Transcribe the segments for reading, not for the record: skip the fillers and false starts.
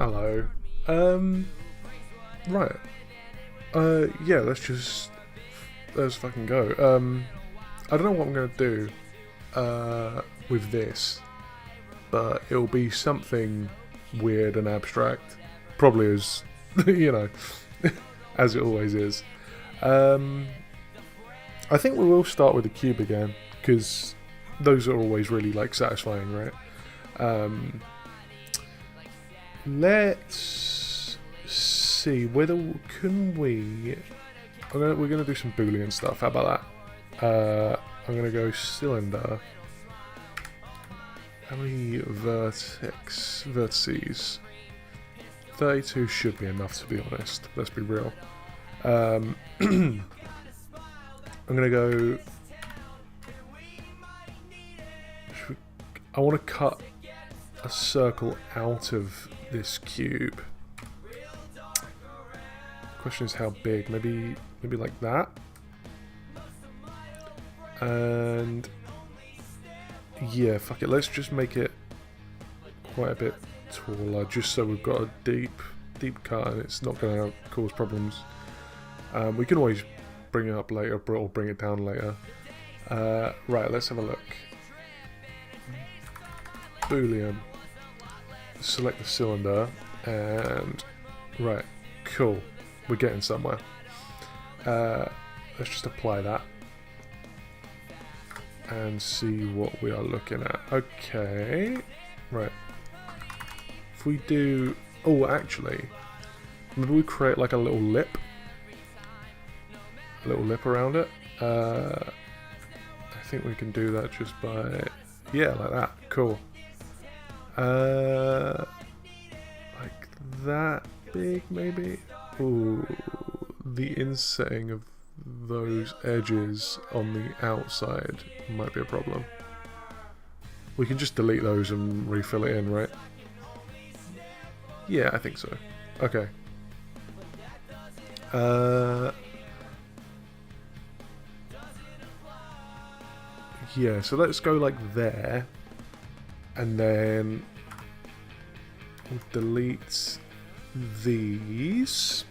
Hello. Right. Yeah, let's fucking go. I don't know what I'm gonna do, with this, but it'll be something weird and abstract. Probably as, you know, as it always is. I think we will start with the cube again, because those are always really, like, satisfying, right? Let's see whether can we. We're gonna do some Boolean stuff. How about that? I'm gonna go cylinder. How many vertices? 32 should be enough, to be honest. Let's be real. I'm gonna go. I want to cut a circle out of this cube. Question is how big? Maybe like that. And yeah, fuck it. Let's just make it quite a bit taller, just so we've got a deep cut and it's not going to cause problems. We can always bring it up later or bring it down later. Right, let's have a look. Boolean. Select the cylinder and right, cool. We're getting somewhere. Let's just apply that and see what we are looking at. Okay, right. If we do, oh, actually, maybe we create like a little lip around it. I think we can do that just by, yeah, like that. Cool. Like that big, maybe. Ooh, the insetting of those edges on the outside might be a problem. We can just delete those and refill it in, right? Yeah, I think so. Okay. Yeah, so let's go like there, and then we'll delete these,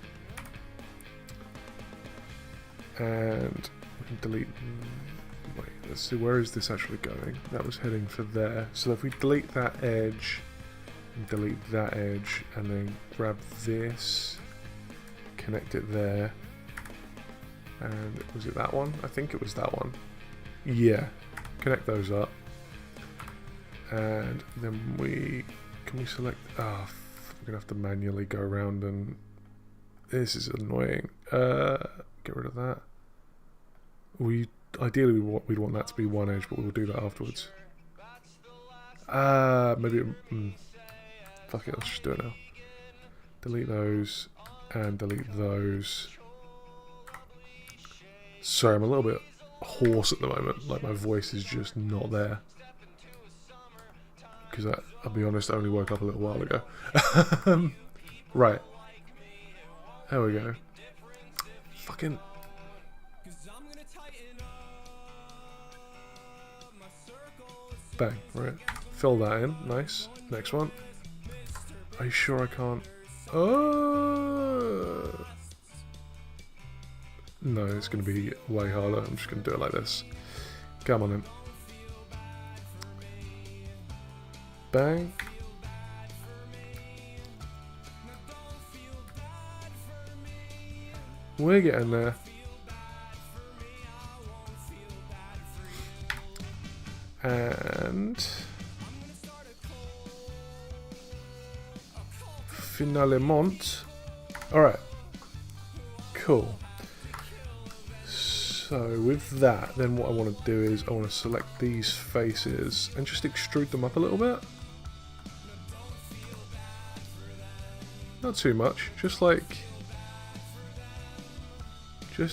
and we can delete. Wait, let's see, where is this actually going? That was heading for there. So if we delete that edge, and delete that edge, and then grab this, connect it there, and was it that one? I think it was that one. Yeah, connect those up, and then can we select? We're gonna have to manually go around, and this is annoying. Get rid of that. Ideally we'd want that to be one edge, but we'll do that afterwards. Maybe. Fuck it, let's just do it now. Delete those and delete those. Sorry, I'm a little bit hoarse at the moment. Like, my voice is just not there. Because I'll be honest, I only woke up a little while ago. Right. There we go. Fucking. Bang, right. Fill that in. Nice. Next one. Are you sure I can't? Oh. No, it's going to be way harder. I'm just going to do it like this. Come on in. Bang. We're getting there. And finalement. Alright. Cool. So with that, then what I want to do is I want to select these faces and just extrude them up a little bit. Not too much, just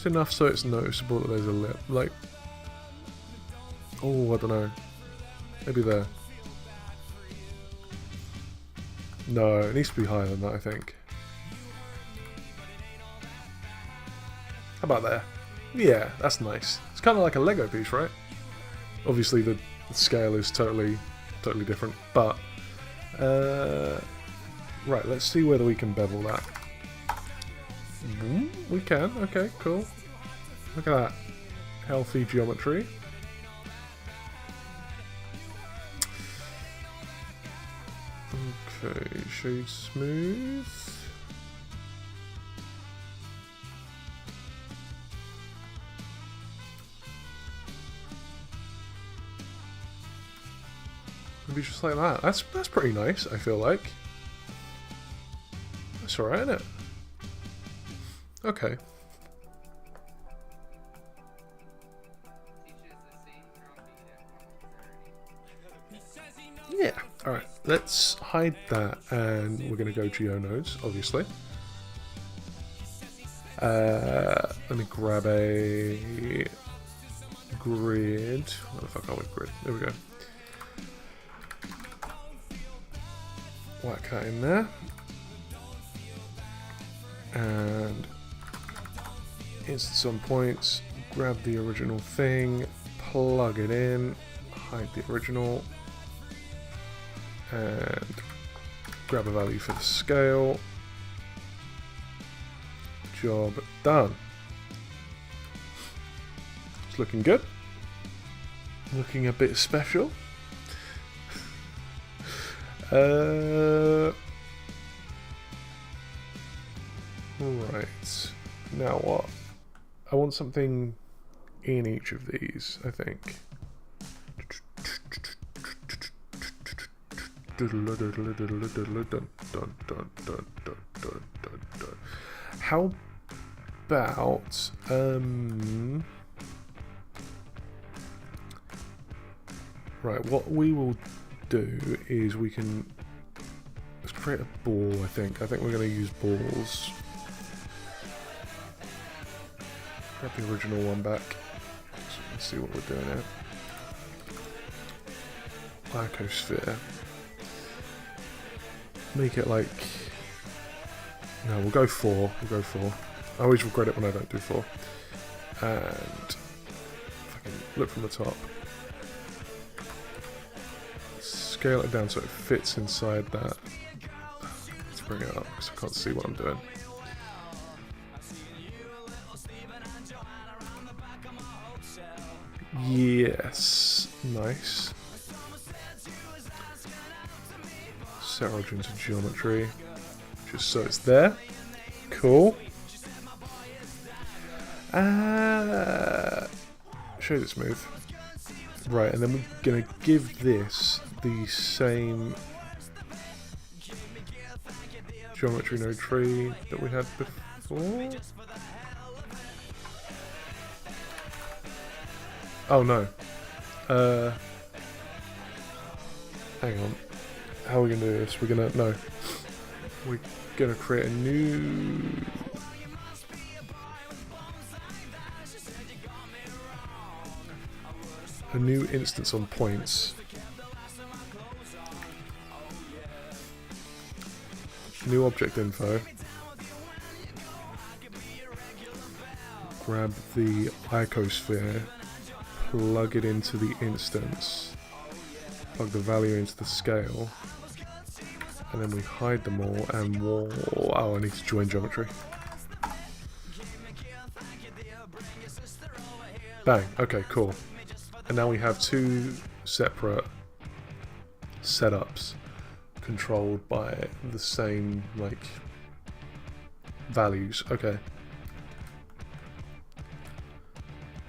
enough so it's noticeable that there's a lip. Like, oh, I don't know. Maybe there. No, it needs to be higher than that, I think. How about there? Yeah, that's nice. It's kind of like a Lego piece, right? Obviously the scale is totally different, but Right, let's see whether we can bevel that. We can. Okay, cool. Look at that. Healthy geometry. Okay, shade smooth. Maybe just like that. That's pretty nice, I feel like. That's alright, isn't it? Okay. Yeah. Alright, let's hide that and we're going to go GeoNodes, obviously. Let me grab a grid. What the fuck are we? Grid. There we go. Whack that in there. And instance on points, grab the original thing, plug it in, hide the original, and grab a value for the scale. Job done. It's looking good. Looking a bit special. Right, now what? I want something in each of these, I think. How about, right, what we will do is we can, let's create a ball, I think. I think we're going to use balls. Grab the original one back. So let's see what we're doing here. Icosphere. Make it like... No, we'll go 4. We'll go 4. I always regret it when I don't do 4. And if I can look from the top. Scale it down so it fits inside that. Let's bring it up because I can't see what I'm doing. Yes, nice. Set origin to geometry, just so it's there. Cool. Shade it smooth. Right, and then we're gonna give this the same geometry node tree that we had before. Oh no. Hang on. How are we gonna do this? We're gonna create a new instance on points. New object info. Grab the icosphere. Plug it into the instance, plug the value into the scale, and then we hide them all and oh, I need to join geometry. Bang, okay, cool. And now we have 2 separate setups controlled by the same, like, values. Okay.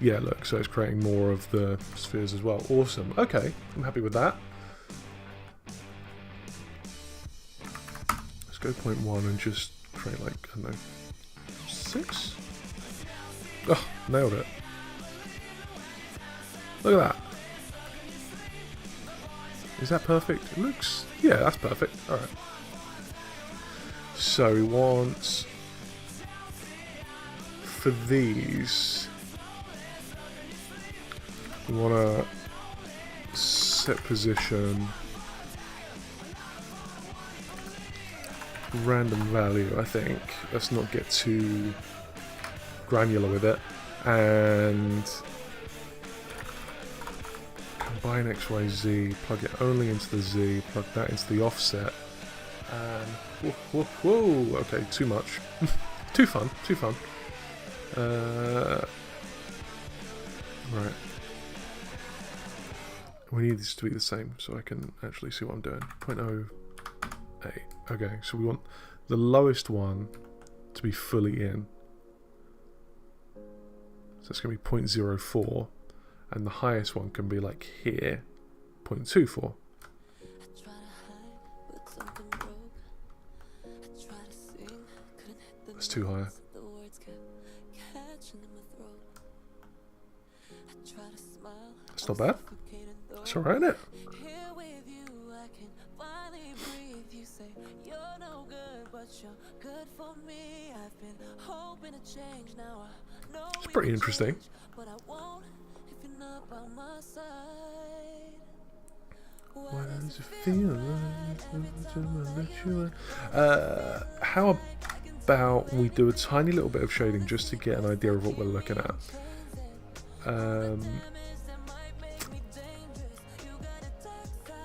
Yeah, look, so it's creating more of the spheres as well. Awesome. Okay, I'm happy with that. Let's go 0.1 and just create, like, I don't know, 6? Oh, nailed it. Look at that. Is that perfect? It looks... Yeah, that's perfect. Alright. So we want... For these... We want to set position, random value, I think. Let's not get too granular with it. And combine X, Y, Z, plug it only into the Z, plug that into the offset, And whoa, okay, too much. Too fun. Right. We need this to be the same so I can actually see what I'm doing. 0.08. Okay, so we want the lowest one to be fully in. So it's going to be 0.04. And the highest one can be like here, 0.24. That's too high. That's not bad. That's alright, isn't it? It's pretty interesting. Why does it feel like how about we do a tiny little bit of shading just to get an idea of what we're looking at?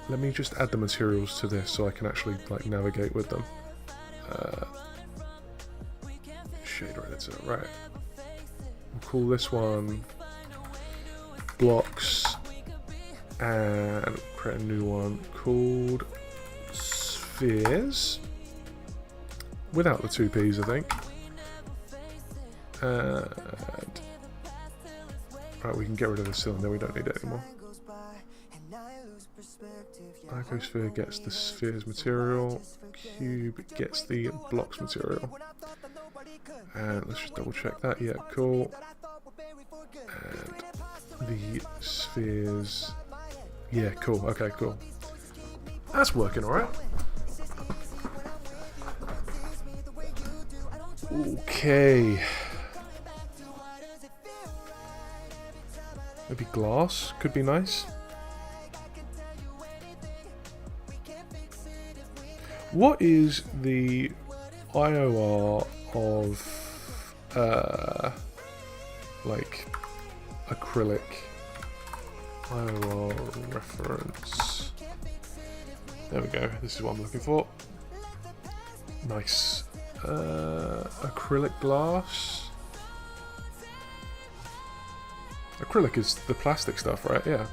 Let me just add the materials to this so I can actually like navigate with them. Shader editor, right. We'll call this one blocks and create a new one called spheres without the two P's, I think. And right, we can get rid of the cylinder, we don't need it anymore. Icosphere gets the spheres material, cube gets the blocks material. And let's just double check that, yeah, cool. And the spheres, yeah, cool, okay, cool. That's working alright. Okay. Maybe glass could be nice. What is the IOR of like acrylic IOR reference? There we go. This is what I'm looking for. Nice. Acrylic glass. Acrylic is the plastic stuff, right? Yeah.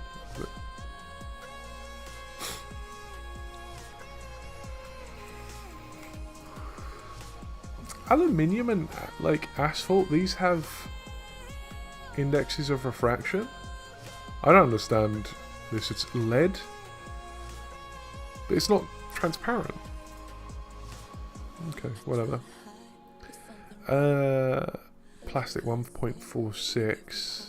Aluminium and like asphalt, these have indexes of refraction. I don't understand this. It's lead, but it's not transparent. Okay, whatever. Plastic 1.46.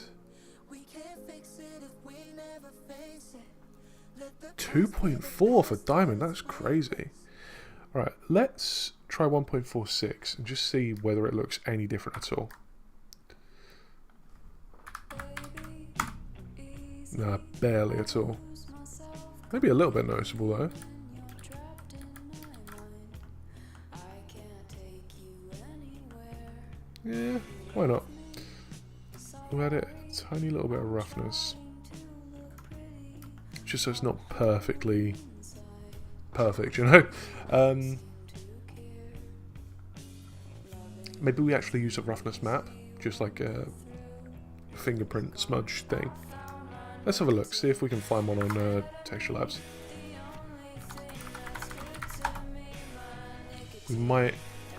2.4 for diamond, that's crazy. Alright, let's try 1.46 and just see whether it looks any different at all. Nah, barely at all. Maybe a little bit noticeable though. Yeah, why not? We'll add it a tiny little bit of roughness. Just so it's not perfectly perfect, you know? Maybe we actually use a roughness map, just like a fingerprint smudge thing. Let's have a look, see if we can find one on Texture Labs. We might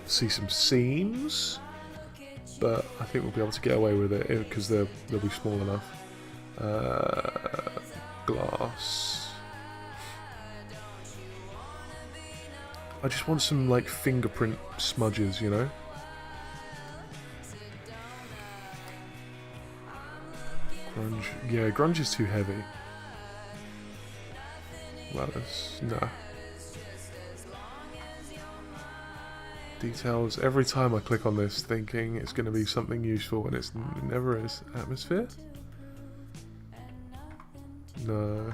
see some seams, but I think we'll be able to get away with it because they'll be small enough. Glass. I just want some like fingerprint smudges, you know? Grunge. Yeah, grunge is too heavy. Lattice. Nah. Details. Every time I click on this thinking it's going to be something useful and it never is. Atmosphere? No.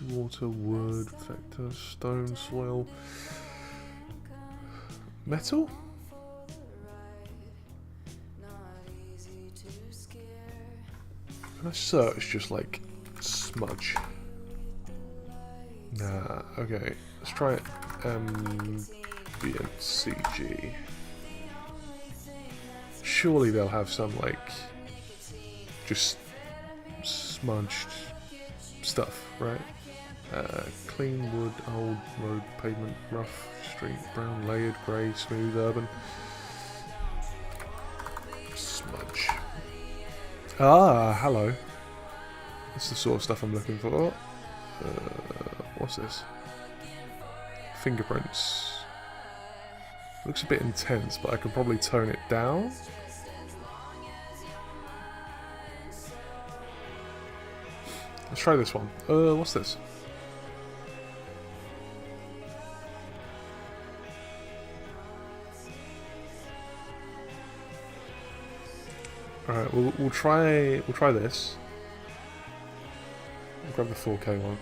Water, wood, vector, stone, soil. Metal? Can I search just like smudge. Nah, okay. Let's try it. BNCG. Surely they'll have some, like, just smudged stuff, right? Clean wood, old road, pavement, rough, street, brown, layered, grey, smooth, urban. Smudge. Ah, hello. That's the sort of stuff I'm looking for. What's this? Fingerprints. Looks a bit intense, but I can probably tone it down. Let's try this one. What's this? All right, we'll try this. We'll grab the 4K one.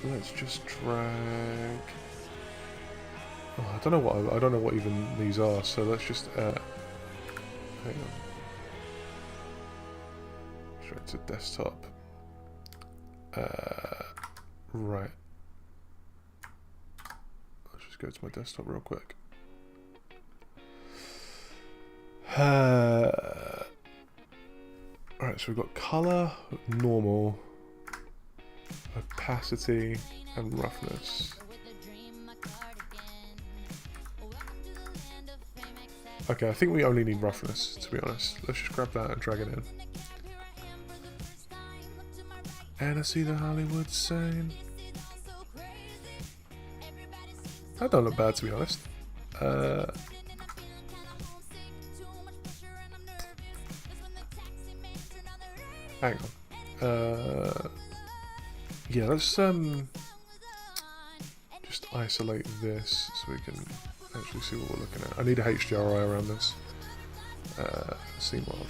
Let's just drag. Oh, I don't know what even these are. So let's just hang on. Straight to desktop. Right. Let's just go to my desktop real quick. Alright, so we've got color, normal, opacity, and roughness. Okay, I think we only need roughness, to be honest. Let's just grab that and drag it in. And I see the Hollywood sign. That don't look bad, to be honest. Hang on. Yeah, let's just isolate this so we can actually see what we're looking at. I need a HDRI around this. Scene world.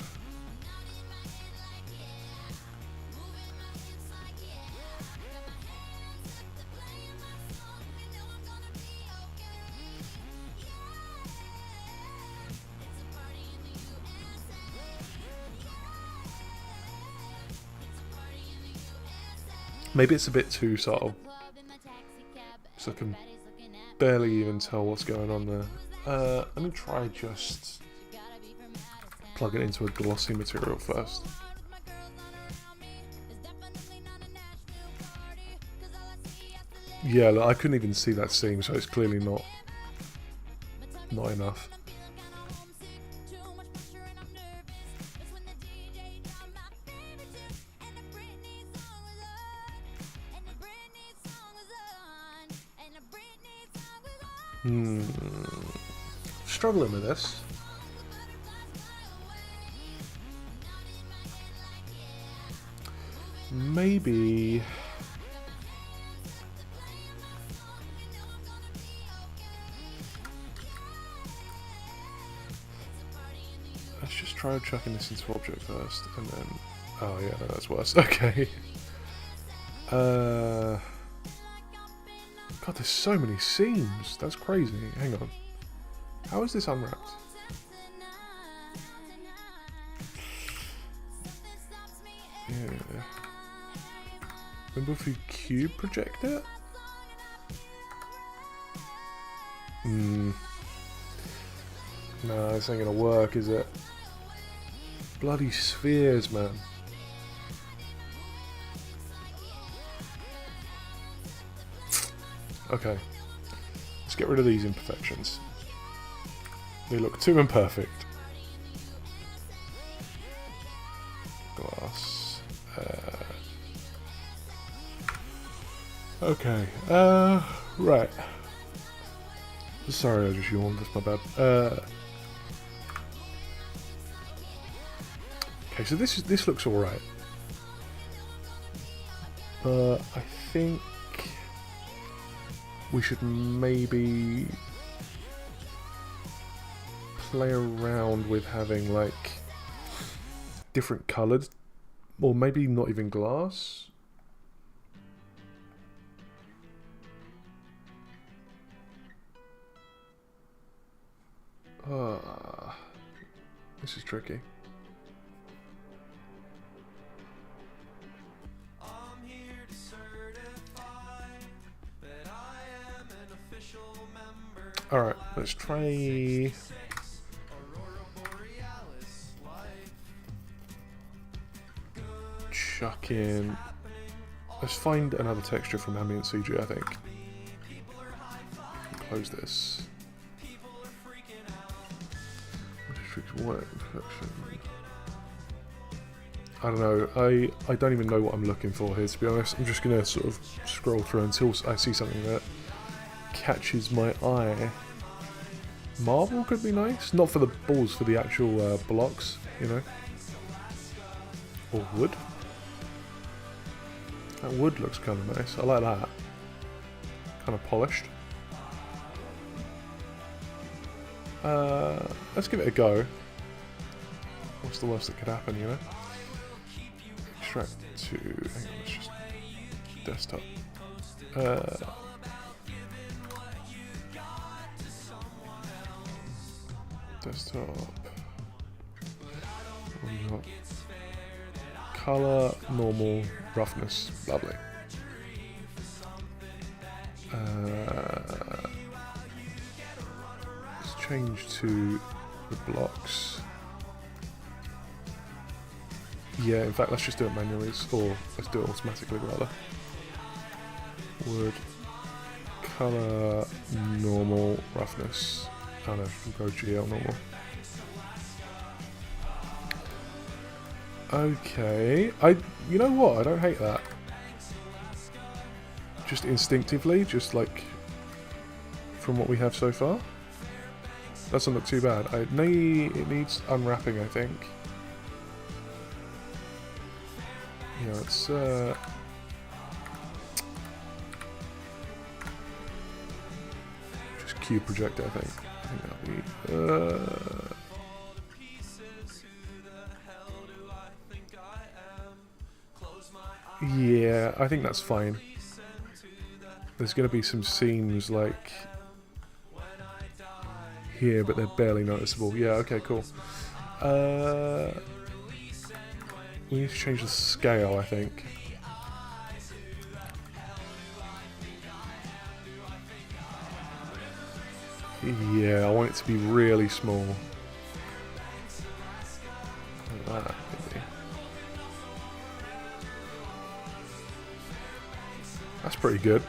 Maybe it's a bit too subtle, so I can barely even tell what's going on there. Let me try just plug it into a glossy material first. Yeah, look, I couldn't even see that seam, so it's clearly not enough. Struggling with this. Maybe let's just try chucking this into object first, and then oh yeah, no, that's worse. Okay. God, there's so many seams. That's crazy. Hang on. How is this unwrapped? Yeah. Remember if we cube project it? No, this ain't gonna work, is it? Bloody spheres, man. Okay. Let's get rid of these imperfections. They look too imperfect. Glass. Okay. Right. Sorry, I just yawned. That's my bad. Okay, so this looks all right, but I think we should maybe play around with having like different coloured, or maybe not even glass. This is tricky. Alright, let's try... chuck in... Let's find another texture from Ambient CG, I think. Close this. I don't know, I don't even know what I'm looking for here, to be honest. I'm just going to sort of scroll through until I see something that catches my eye. Marble could be nice. Not for the balls, for the actual blocks, you know. Or wood. That wood looks kind of nice. I like that. Kind of polished. Let's give it a go. What's the worst that could happen, you know? Extract to... hang on, let's just... desktop. Desktop. What have we got? Color, normal, roughness. Lovely. Let's change to the blocks. Yeah, in fact, let's just do it manually, or let's do it automatically rather. Wood, color, normal, roughness. Oh no, we'll go GL normal. Okay, you know what? I don't hate that. Just instinctively, just like from what we have so far, doesn't look too bad. It needs unwrapping, I think. Yeah, it's just cube projector, I think. I think that'll be yeah, I think that's fine. There's going to be some seams like here, but they're barely noticeable. Yeah, okay, cool. We need to change the scale, I think. Yeah, I want it to be really small. Like that, maybe. That's pretty good.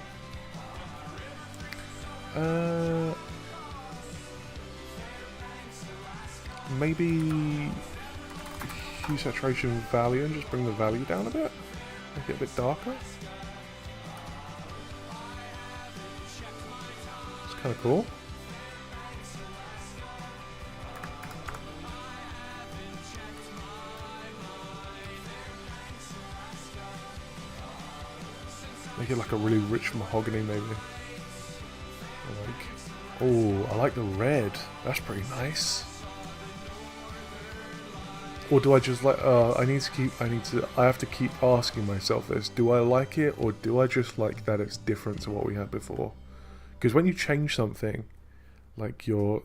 Maybe hue saturation value and just bring the value down a bit. Make it a bit darker. It's kind of cool. Make it like a really rich mahogany, maybe. Oh, I like the red. That's pretty nice. Or do I just like? I have to keep asking myself this: do I like it, or do I just like that it's different to what we had before? Because when you change something, like I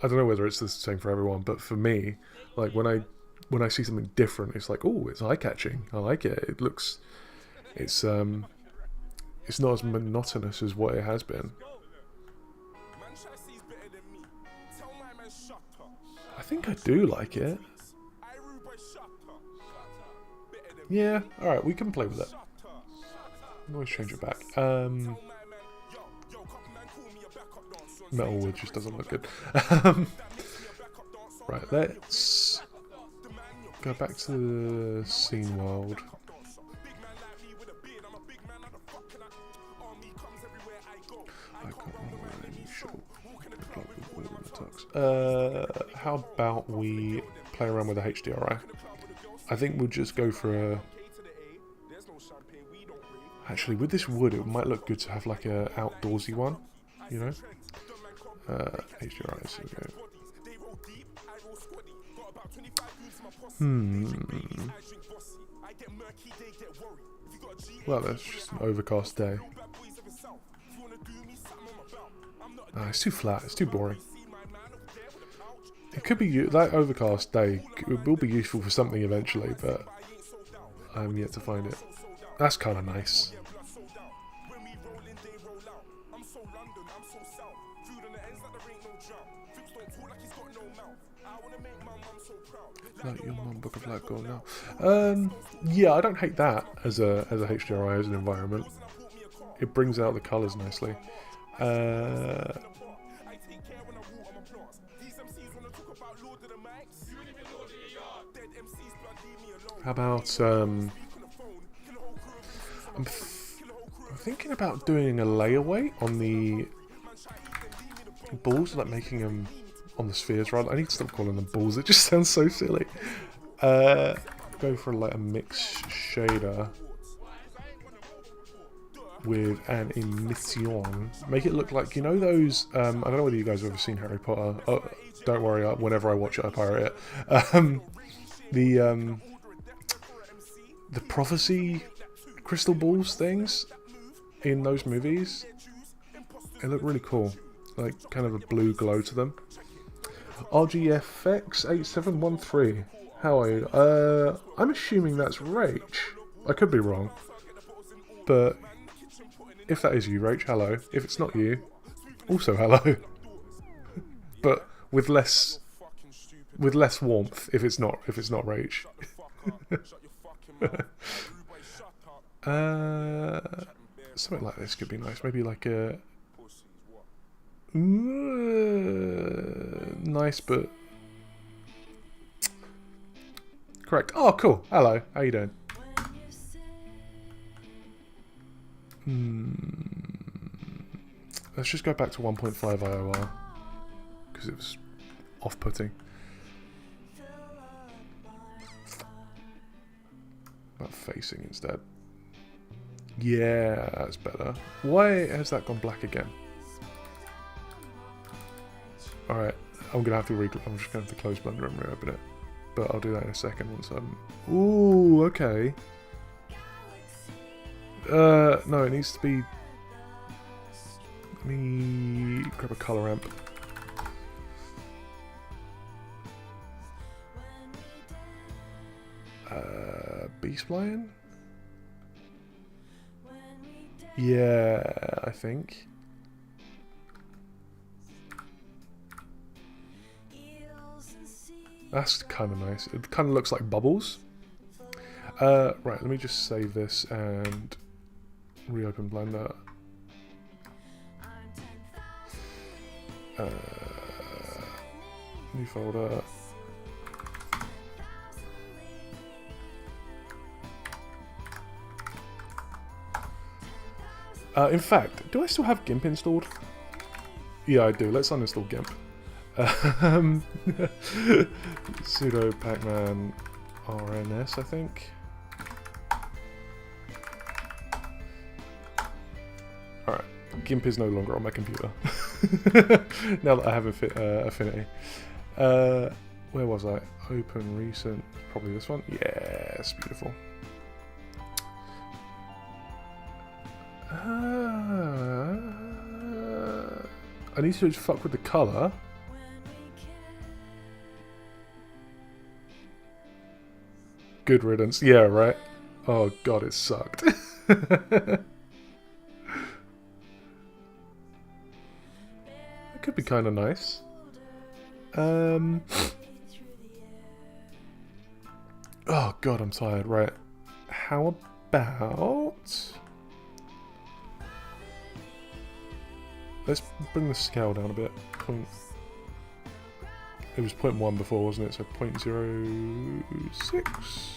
don't know whether it's the same for everyone, but for me, like when I see something different, it's like, oh, it's eye-catching. I like it. It looks, it's not as monotonous as what it has been. I think I do like it. Yeah, alright, we can play with it. We can always change it back. Metal wood just doesn't look good. Right, let's go back to the scene world. How about we play around with the HDRI? I think we'll just go for a... Actually, with this wood, it might look good to have like a outdoorsy one, you know? HDRI, so we go. Well, that's just an overcast day. It's too flat, it's too boring. It could be, that overcast day will be useful for something eventually, but I'm yet to find it. That's kind of nice. Like your mum book of life goal now. Yeah, I don't hate that as a HDRI as an environment. It brings out the colours nicely. How about I'm thinking about doing a layaway on the balls, like making them on the spheres rather. I need to stop calling them balls, it just sounds so silly. Go for like a mixed shader with an emission. Make it look like, you know those, I don't know whether you guys have ever seen Harry Potter. Oh, don't worry, whenever I watch it I pirate it. The prophecy crystal balls things in those movies, they look really cool. Like kind of a blue glow to them. RGFX8713. How are you? I'm assuming that's Rach. I could be wrong. But if that is you, Rach, hello. If it's not you, also hello. But with less warmth if it's not Rach. Something like this could be nice. Maybe like a nice but correct. Oh, cool. Hello. How you doing? Let's just go back to 1.5 IOR because it was off-putting. About facing instead. Yeah, that's better. Why has that gone black again? Alright, I'm just gonna have to close Blender and reopen it. But I'll do that in a second once I'm... Ooh, okay. No, it needs to be... Let me grab a color amp. B-spline? Yeah, I think. That's kind of nice. It kind of looks like bubbles. Right, let me just save this and reopen Blender. New folder. In fact, do I still have GIMP installed? Yeah, I do. Let's uninstall GIMP. Sudo pacman RNS, I think. Alright, GIMP is no longer on my computer. Now that I have Affinity. Where was I? Open recent. Probably this one. Yes, beautiful. I need to just fuck with the colour. Good riddance. Yeah, right? Oh god, it sucked. It could be kind of nice. Oh god, I'm tired. Right. How about... Let's bring the scale down a bit. It was 0.1 before, wasn't it? So 0.06.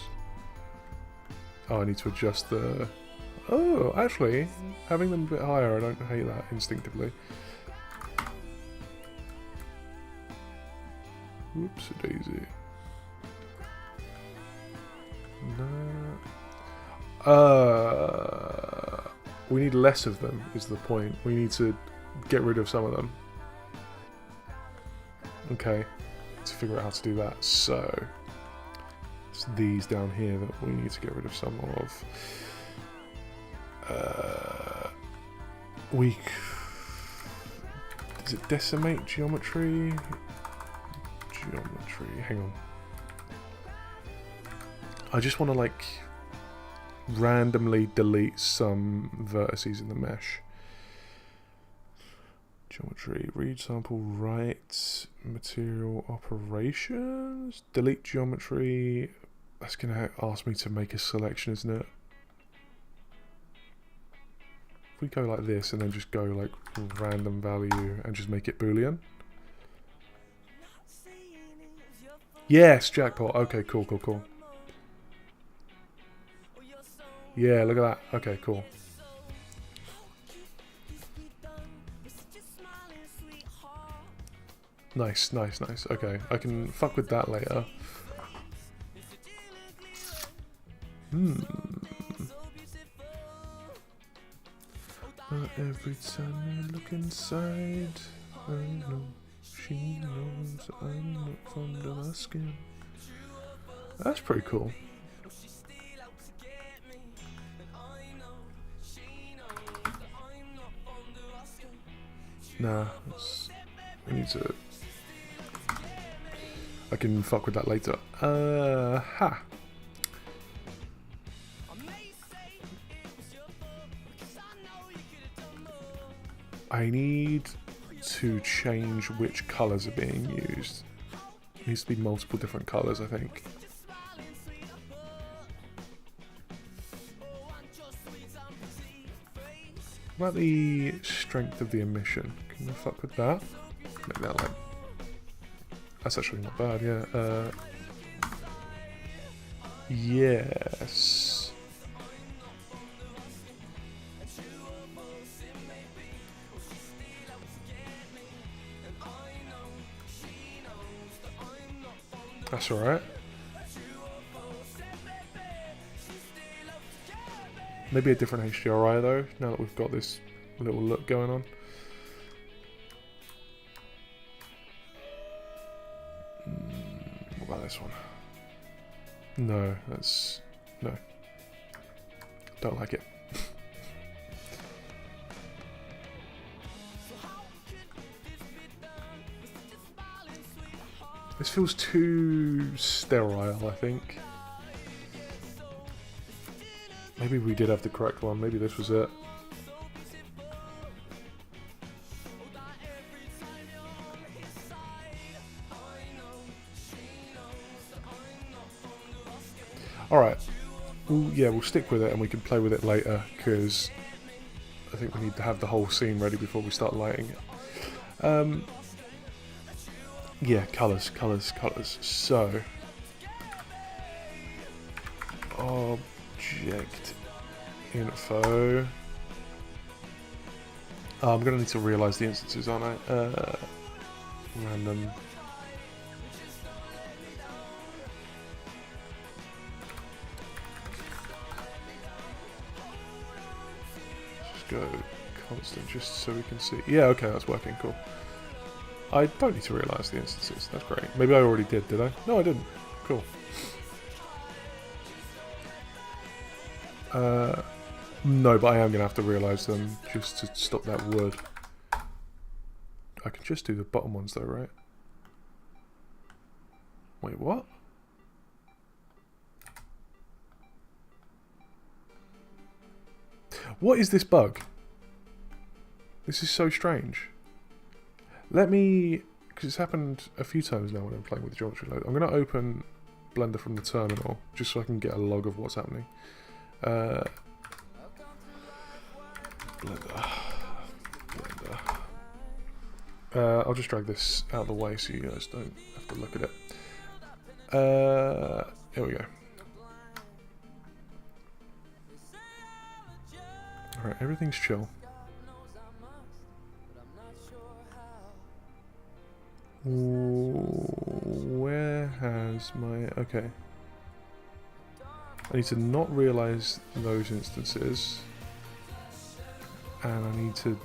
Oh, I need to adjust the... Oh, actually, having them a bit higher, I don't hate that instinctively. Whoops-a-daisy. No. We need less of them, is the point. We need to get rid of some of them. Okay, let's figure out how to do that. So, it's these down here that we need to get rid of some of. Is it decimate geometry? Hang on. I just want to like randomly delete some vertices in the mesh. Geometry, read sample, write, material operations, delete geometry. That's going to ask me to make a selection, isn't it? If we go like this and then just go like random value and just make it Boolean. Yes, jackpot. Okay, cool, cool, cool. Yeah, look at that. Okay, cool. Nice, nice, nice. Okay, I can fuck with that later. Every time I look inside, I know she knows I'm not fond of her skin. That's pretty cool. Nah, we need to... I can fuck with that later. Ha! I need to change which colours are being used. It needs to be multiple different colours, I think. What about the strength of the emission? Can I fuck with that? Make that like... That's actually not bad, yeah. Yes. That's alright. Maybe a different HDRI though, now that we've got this little look going on. What about this one? No, that's... no. Don't like it. This feels too sterile, I think. Maybe we did have the correct one, maybe this was it. Alright, yeah, we'll stick with it and we can play with it later, because I think we need to have the whole scene ready before we start lighting it. Yeah, colours, colours, colours. So, object info. Oh, I'm going to need to realise the instances, aren't I? Random. Just go constant just so we can see. Yeah, okay, that's working, cool. I don't need to realise the instances, that's great. Maybe I already did I? No, I didn't. Cool. No, but I am going to have to realise them just to stop that wood. I can just do the bottom ones though, right? Wait, what? What is this bug? This is so strange. Let me, because it's happened a few times now when I'm playing with Geometry Load. I'm going to open Blender from the terminal, just so I can get a log of what's happening. Blender. I'll just drag this out of the way so you guys don't have to look at it. Here we go. Alright, everything's chill. Where has my... okay. I need to not realise those instances. And I need to...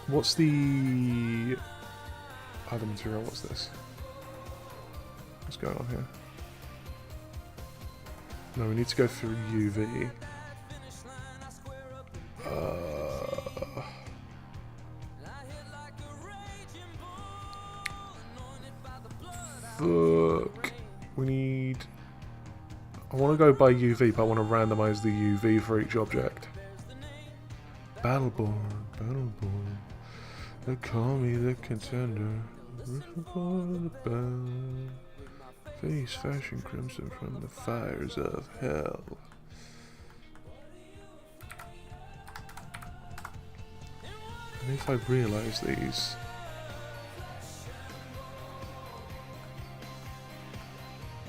what's the other material? What's this? What's going on here? No, we need to go through UV. Fuck. We need... I want to go by UV, but I want to randomize the UV for each object. Battleborn. They call me the contender. Face fashion crimson from the fires of hell. And if I realize these,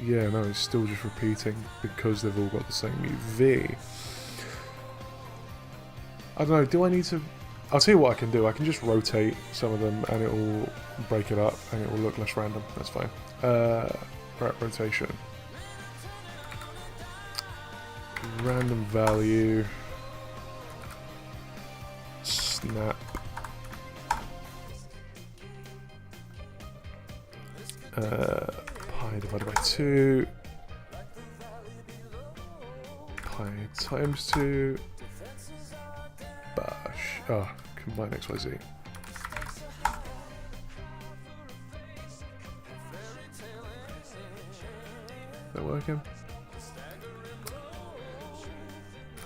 yeah, no, it's still just repeating because they've all got the same UV. I don't know, do I need to... I'll tell you what I can do. I can just rotate some of them and it will break it up and it will look less random. That's fine. Right, rotation. Random value. Snap. Pi divided by 2. Pi times 2. Bash. Oh, combine XYZ. Is that working?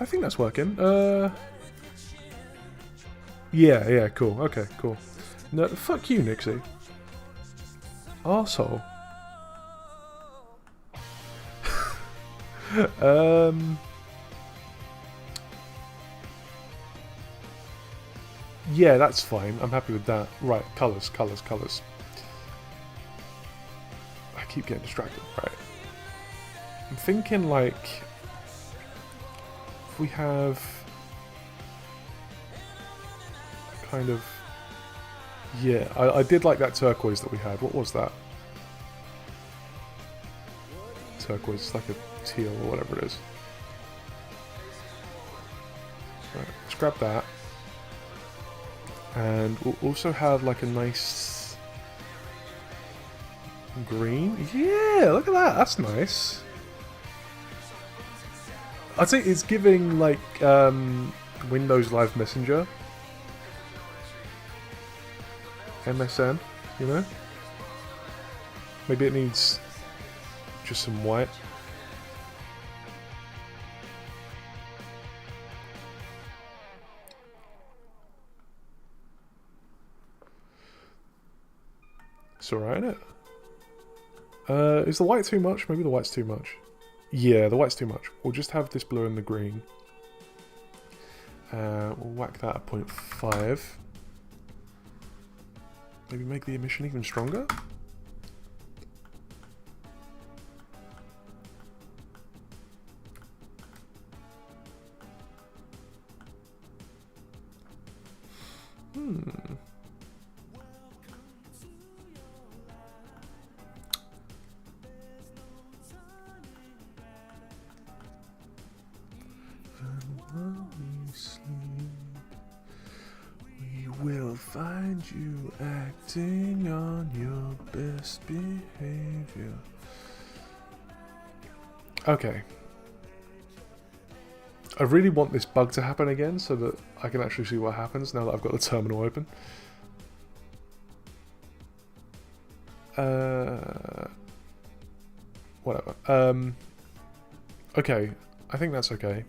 I think that's working. Yeah, cool. Okay, cool. No, fuck you, Nixie. Arsehole. Yeah, that's fine. I'm happy with that. Right, colours. I keep getting distracted. Right. I'm thinking, like, if we have kind of... Yeah, I did like that turquoise that we had. What was that? Turquoise, it's like a teal or whatever it is. Right, let's grab that. And we'll also have like a nice green. Yeah, look at that. That's nice. I think it's giving like Windows Live Messenger. MSN, you know? Maybe it needs just some white. It's alright, isn't it? Is the white too much? Maybe the white's too much. Yeah, the white's too much. We'll just have this blue and the green. We'll whack that at 0.5. Maybe make the emission even stronger? Find you acting on your best behavior. Okay. I really want this bug to happen again so that I can actually see what happens now that I've got the terminal open. Whatever. Okay. I think that's okay.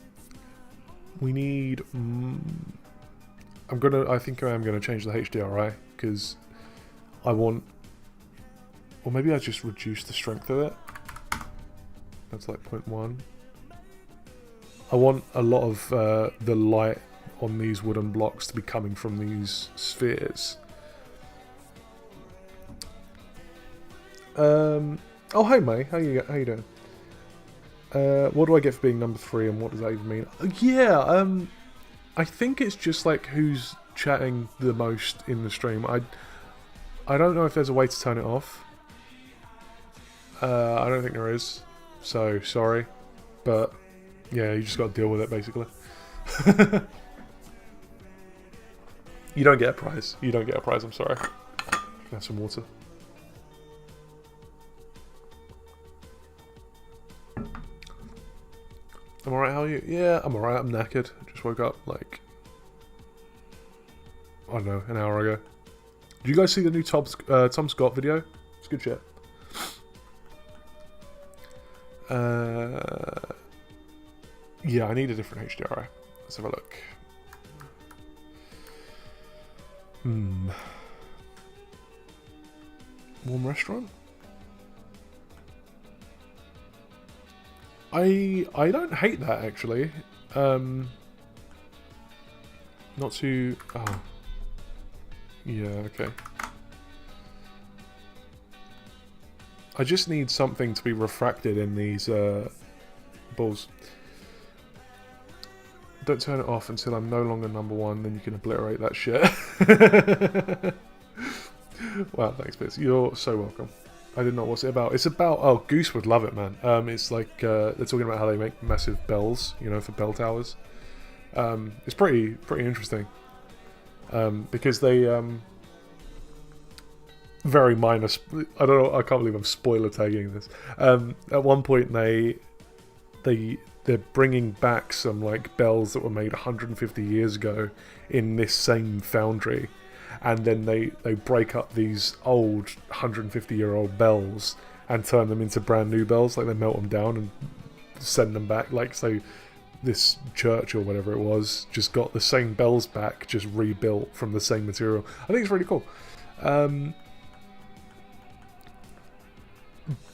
We need... I think I am gonna change the HDRI because I want, or maybe I just reduce the strength of it. That's like 0.1. I want a lot of the light on these wooden blocks to be coming from these spheres. Oh, hey May, how you doing? What do I get for being number 3, and what does that even mean? Yeah, I think it's just like who's chatting the most in the stream. I don't know if there's a way to turn it off. I don't think there is. So, sorry. But, yeah, you just got to deal with it, basically. You don't get a prize. You don't get a prize, I'm sorry. Have some water. I'm alright, how are you? Yeah, I'm alright, I'm knackered. I just woke up, like, I don't know, an hour ago. Did you guys see the new Tom Scott video? It's good shit. Yeah, I need a different HDRI. Let's have a look. Warm restaurant? I don't hate that actually. Not too. Oh. Yeah. Okay. I just need something to be refracted in these balls. Don't turn it off until I'm no longer #1, then you can obliterate that shit. Wow, thanks, Bits. You're so welcome. I didn't know what's it about. It's about... Oh, Goose would love it, man. It's like... they're talking about how they make massive bells, you know, for bell towers. It's pretty interesting. Because they... very minor... I don't know, I can't believe I'm spoiler tagging this. At one point, they're bringing back some like bells that were made 150 years ago in this same foundry, and then they break up these old 150-year-old bells and turn them into brand new bells. Like they melt them down and send them back. Like so, this church or whatever it was just got the same bells back, just rebuilt from the same material. I think it's really cool.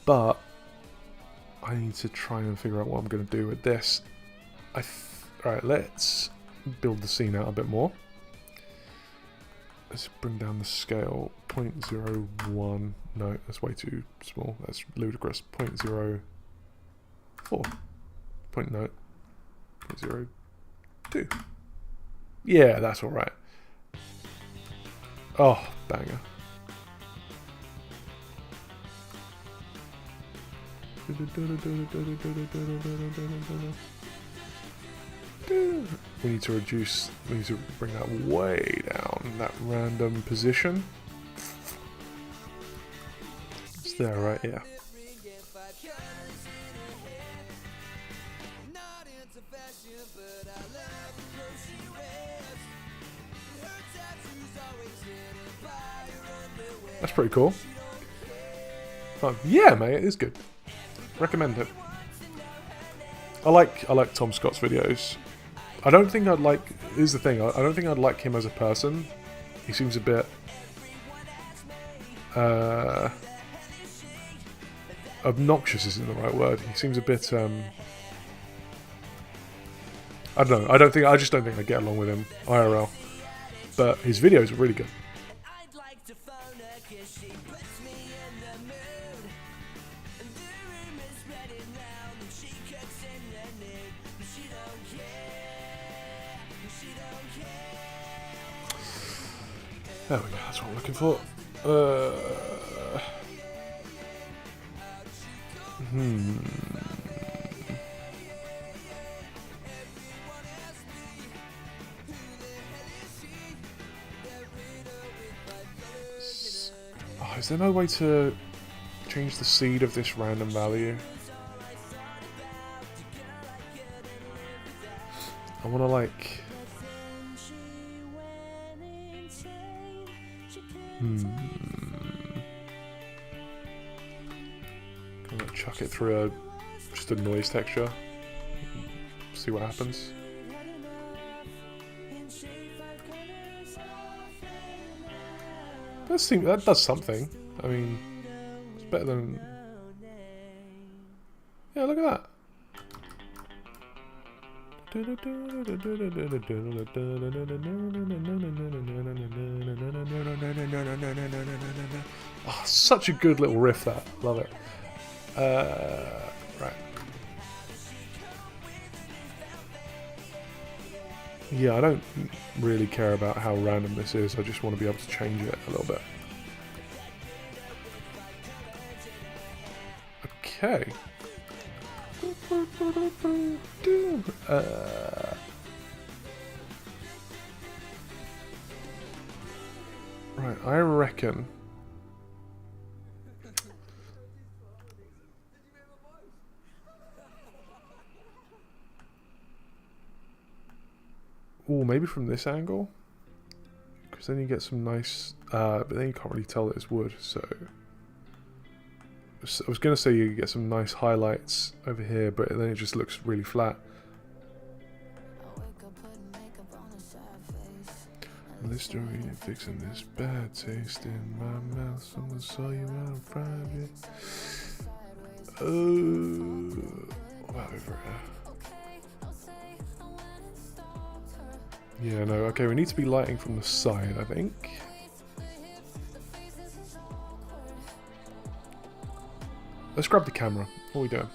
But I need to try and figure out what I'm going to do with this. Alright, let's build the scene out a bit more. Let's bring down the scale. 0.01. No, that's way too small. That's ludicrous. 0.04. 0.02. Yeah, that's alright. Oh, banger. We need to reduce, we need to bring that way down, that random position. It's there, right? Yeah. That's pretty cool. Fun. Yeah, mate, it is good. Recommend it. I like Tom Scott's videos. I don't think I'd like... Here's the thing. I don't think I'd like him as a person. He seems a bit... obnoxious isn't the right word. He seems a bit... I don't know. I just don't think I get along with him IRL. But his videos are really good. There we go, that's what I'm looking for. Oh, is there no way to change the seed of this random value? I want to like... Gonna chuck it through just a noise texture. See what happens. That does something. I mean, it's better than... Yeah, look at that. Oh, such a good little riff that. Love it. Right. Yeah, I don't really care about how random this is. I just want to be able to change it a little bit. Okay. Right, I reckon. Oh, maybe from this angle? Because then you get some nice... but then you can't really tell that it's wood, so... I was going to say you get some nice highlights over here, but then it just looks really flat. Listerine fixing this bad taste in my mouth. Someone saw you out in private. Oh, wow, over here. Yeah, no, okay, we need to be lighting from the side, I think. Let's grab the camera. What are we doing?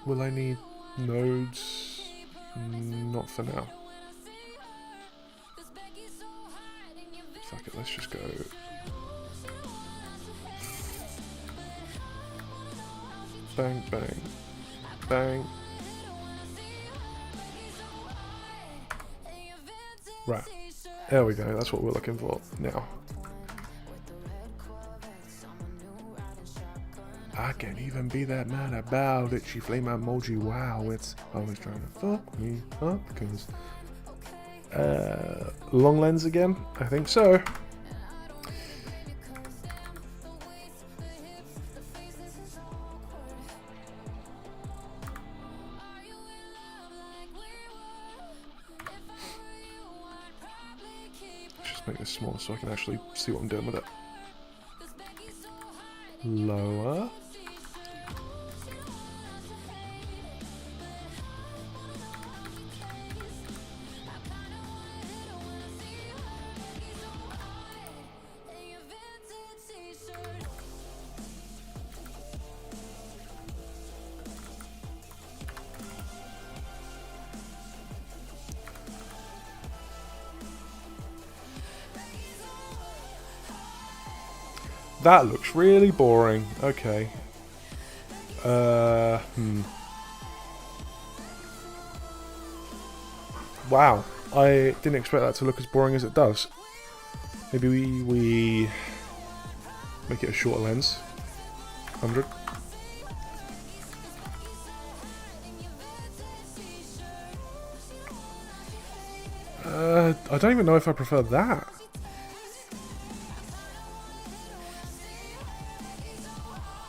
Will I need nodes? Not for now. Fuck it, let's just go. Bang, bang, bang. Right, there we go, that's what we're looking for now. I can't even be that mad about it. She flame emoji, wow, it's always trying to fuck me up, because long lens again? I think so. Just make this smaller so I can actually see what I'm doing with it. Lower. That looks really boring. Okay. Wow. I didn't expect that to look as boring as it does. Maybe we make it a shorter lens. 100. I don't even know if I prefer that.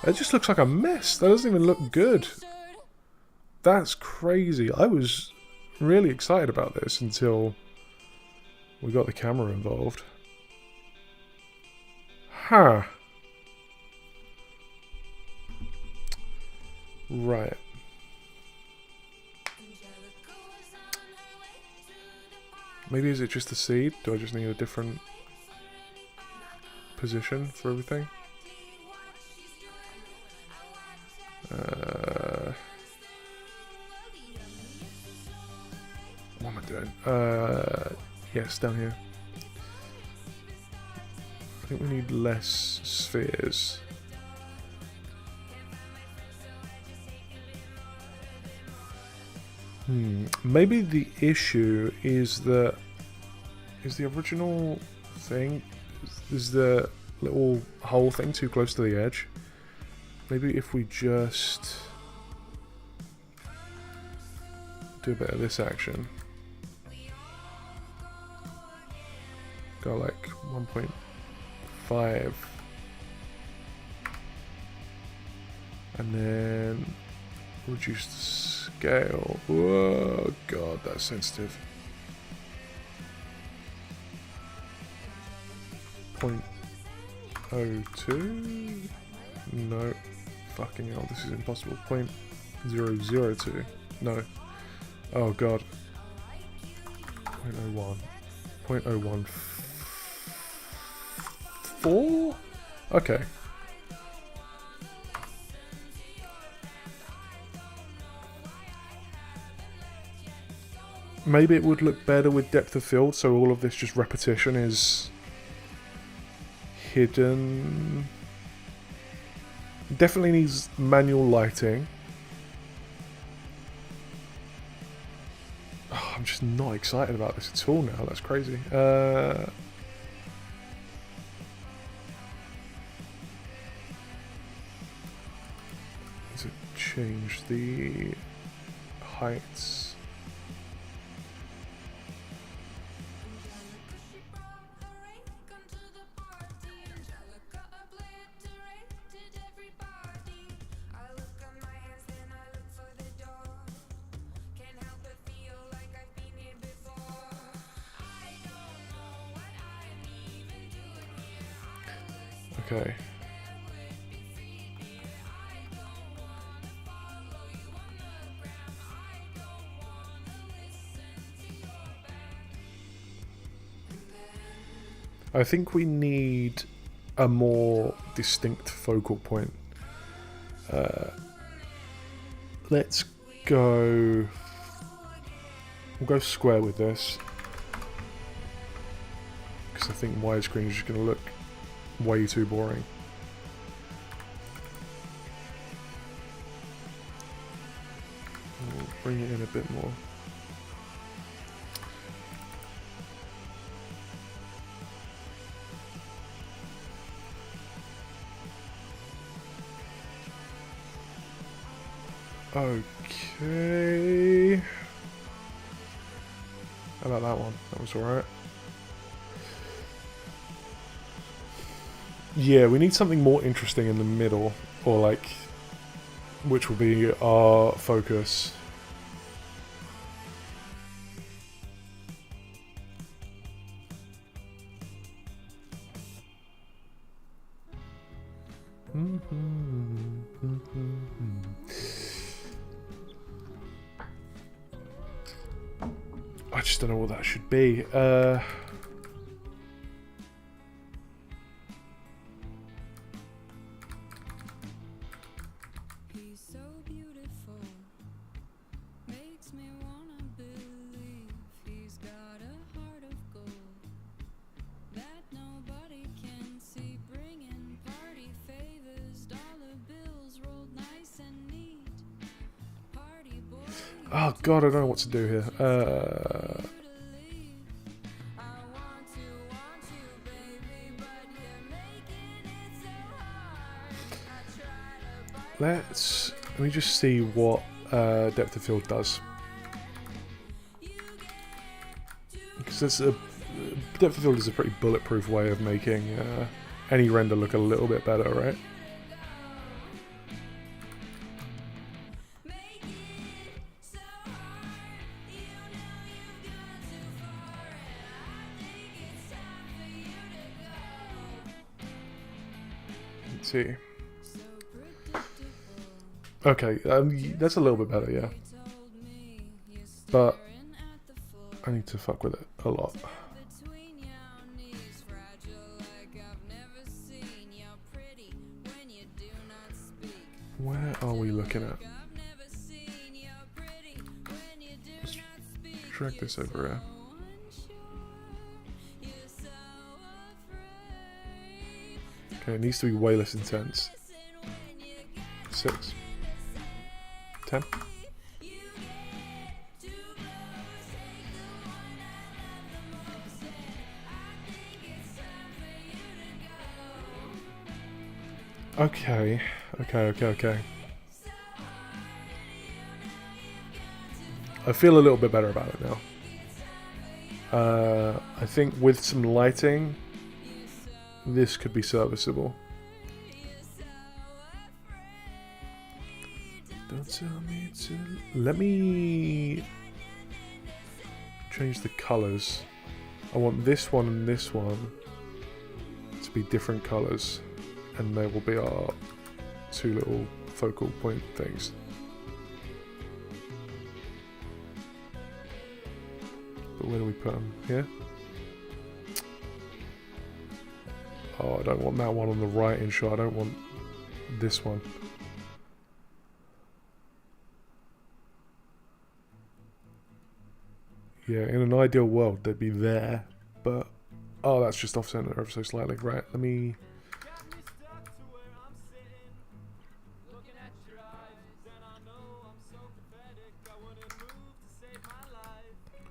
It just looks like a mess. That doesn't even look good. That's crazy. I was really excited about this until we got the camera involved. Huh. Right. Maybe is it just the seed? Do I just need a different position for everything? What am I doing? Yes, down here. I think we need less spheres. Maybe the issue is that the original thing is the little hole thing too close to the edge. Maybe if we just do a bit of this action, go like 1.5, and then reduce the scale. Whoa, god, that's sensitive. 0.02. No. Fucking hell, this is impossible. 0.002. No. Oh god. 0.01. 0.014? Okay. Maybe it would look better with depth of field, so all of this just repetition is hidden. Definitely needs manual lighting. Oh, I'm just not excited about this at all now. That's crazy. To change the heights. Okay. I think we need a more distinct focal point. Let's go... We'll go square with this. Because I think widescreen is just going to look way too boring. We'll bring it in a bit more. Okay. How about that one? That was alright. Yeah, we need something more interesting in the middle, or like, which will be our focus. I just don't know what that should be. He's so beautiful, makes me wanna believe he's got a heart of gold that nobody can see, bringing party favors, dollar bills rolled nice and neat. Party boy. Oh god, I don't know what to do here. Let me just see what depth of field does. Because depth of field is a pretty bulletproof way of making any render look a little bit better, right? Let's see. Okay, that's a little bit better, yeah. But I need to fuck with it a lot. Where are we looking at? Let's drag this over here. Okay, it needs to be way less intense. 6. 10. Okay. I feel a little bit better about it now. I think with some lighting, this could be serviceable. Don't tell me to... Let me change the colours. I want this one and this one to be different colours, and they will be our two little focal point things. But where do we put them? Here? Oh, I don't want that one on the right in shot. I don't want this one. Yeah, in an ideal world, they'd be there, but... Oh, that's just off-center ever so slightly. Right, let me...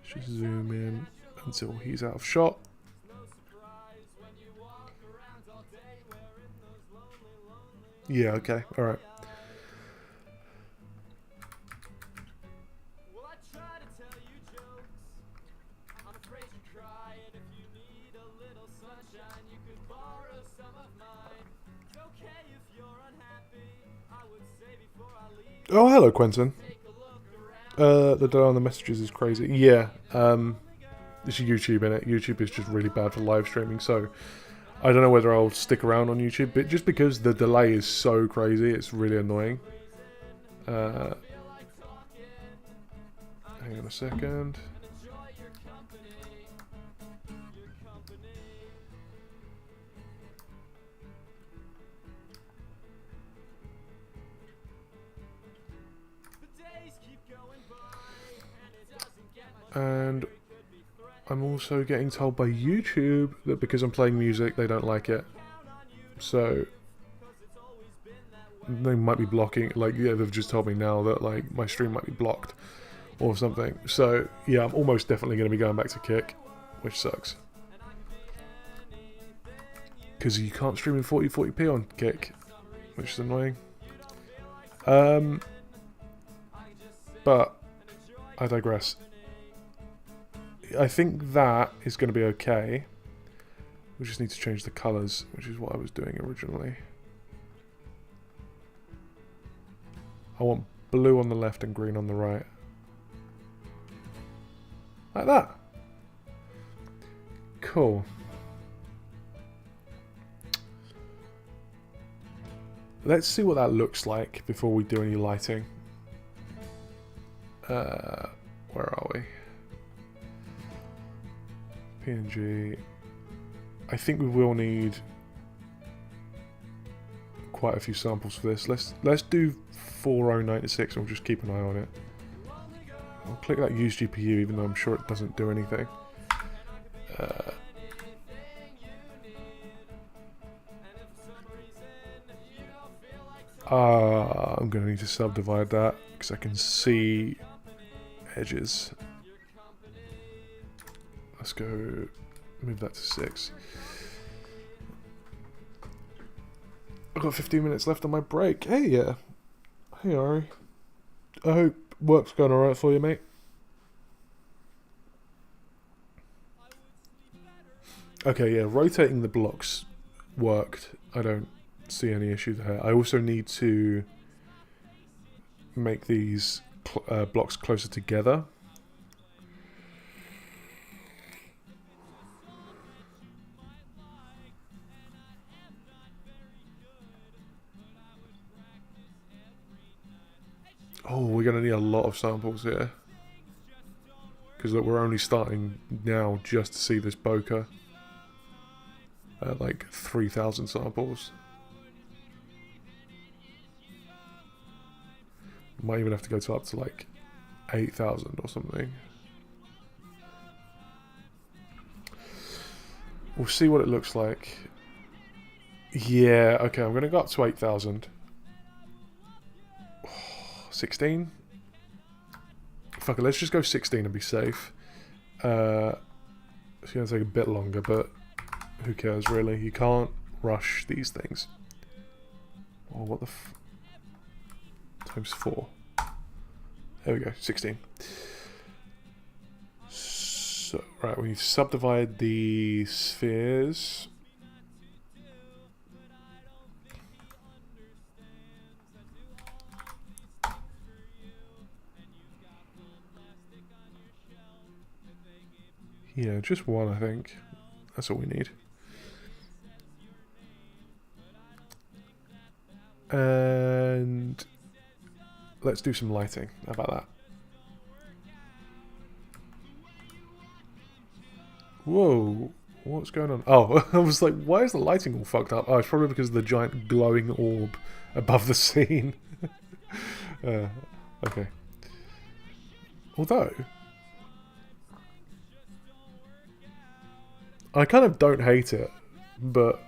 Just zoom in until he's out of shot. Yeah, okay, alright. Oh, hello, Quentin. The delay on the messages is crazy. Yeah, this is YouTube, innit? YouTube is just really bad for live streaming, so I don't know whether I'll stick around on YouTube, but just because the delay is so crazy, it's really annoying. Hang on a second. And I'm also getting told by YouTube that because I'm playing music, they don't like it. So they might be blocking, like, yeah, they've just told me now that, like, my stream might be blocked or something. So, yeah, I'm almost definitely going to be going back to Kick, which sucks. Because you can't stream in 4040p on Kick, which is annoying. But I digress. I think that is going to be okay. We just need to change the colours, which is what I was doing originally. I want blue on the left and green on the right. Like that. Cool. Let's see what that looks like before we do any lighting. Where are we? PNG. I think we will need quite a few samples for this. Let's do 4096 and we'll just keep an eye on it. I'll click that use GPU even though I'm sure it doesn't do anything. I'm going to need to subdivide that because I can see edges. Let's go move that to 6. I've got 15 minutes left on my break. Hey, hey, Ari. I hope work's going alright for you, mate. Okay, yeah, rotating the blocks worked. I don't see any issue there. I also need to make these blocks closer together. Oh, we're going to need a lot of samples here. Because look, we're only starting now just to see this bokeh. Like 3,000 samples. Might even have to go to up to like 8,000 or something. We'll see what it looks like. Yeah, okay, I'm going to go up to 8,000. 16? Fuck it, let's just go 16 and be safe. It's going to take a bit longer, but who cares really? You can't rush these things. Oh, what the f... Times 4. There we go, 16. So, right, we need to subdivide the spheres. Yeah, just one, I think. That's all we need. And let's do some lighting. How about that? Whoa, what's going on? Oh, I was like, why is the lighting all fucked up? Oh, it's probably because of the giant glowing orb above the scene. Okay. Although, I kind of don't hate it, but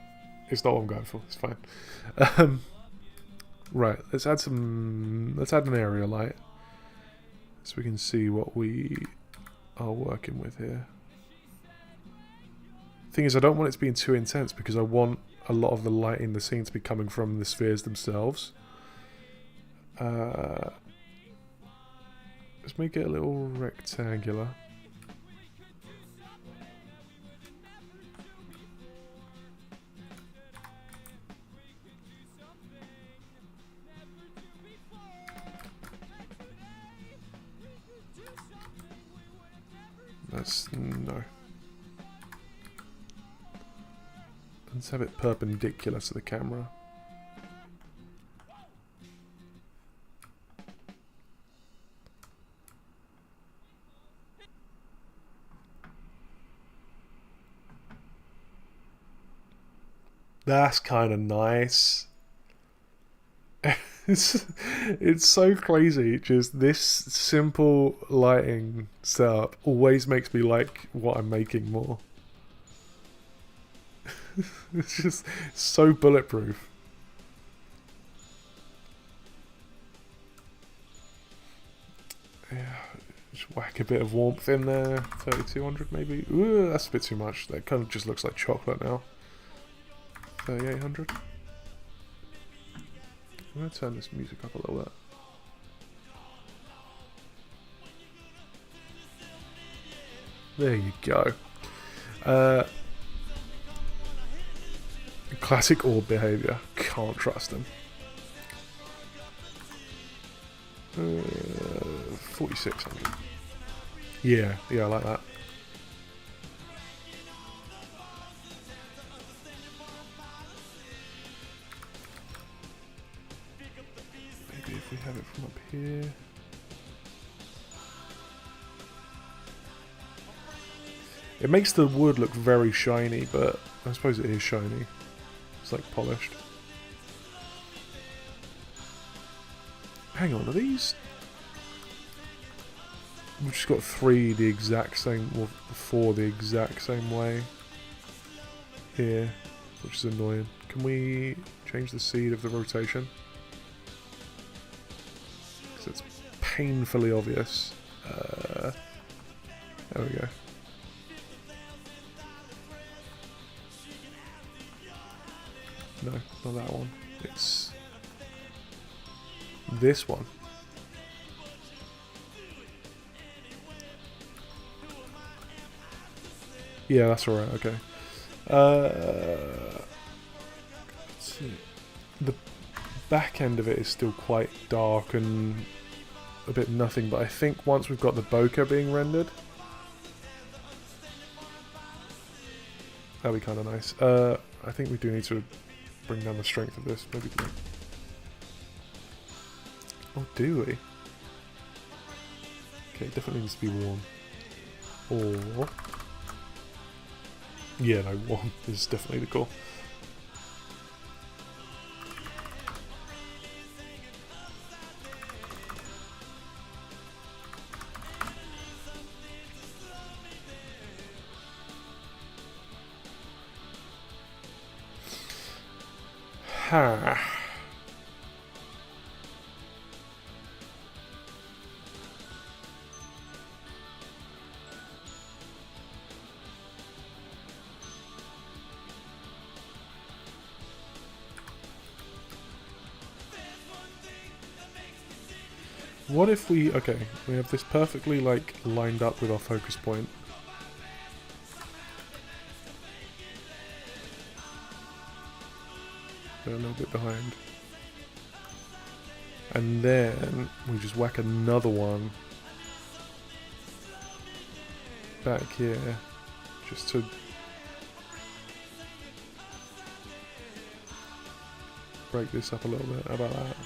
it's not what I'm going for. It's fine. Right, let's add an area light so we can see what we are working with here. Thing is, I don't want it to be too intense because I want a lot of the light in the scene to be coming from the spheres themselves. Let's make it a little rectangular. Let's have it perpendicular to the camera. That's kind of nice. It's so crazy. Just this simple lighting setup always makes me like what I'm making more. It's just so bulletproof. Yeah, just whack a bit of warmth in there. 3200 maybe. Ooh, that's a bit too much. That kind of just looks like chocolate now. 3800. I'm going to turn this music up a little bit. There you go. Classic orb behavior. Can't trust him. 4600. Yeah, I like that. If we have it from up here. It makes the wood look very shiny, but I suppose it is shiny. It's like polished. Hang on, are these? We've just got 3 the exact same, or 4 the exact same way here, which is annoying. Can we change the speed of the rotation? Because it's painfully obvious. There we go. No, not that one. It's this one. Yeah, that's alright, okay. The back end of it is still quite dark and a bit nothing, but I think once we've got the bokeh being rendered, that'll be kind of nice. I think we do need to bring down the strength of this, maybe. Oh, do we? Okay, it definitely needs to be warm. Or... yeah, no, warm is definitely the call. Ha. What if we... okay, we have this perfectly, like, lined up with our focus point. They're a little bit behind. And then we just whack another one back here, just to break this up a little bit. How about that?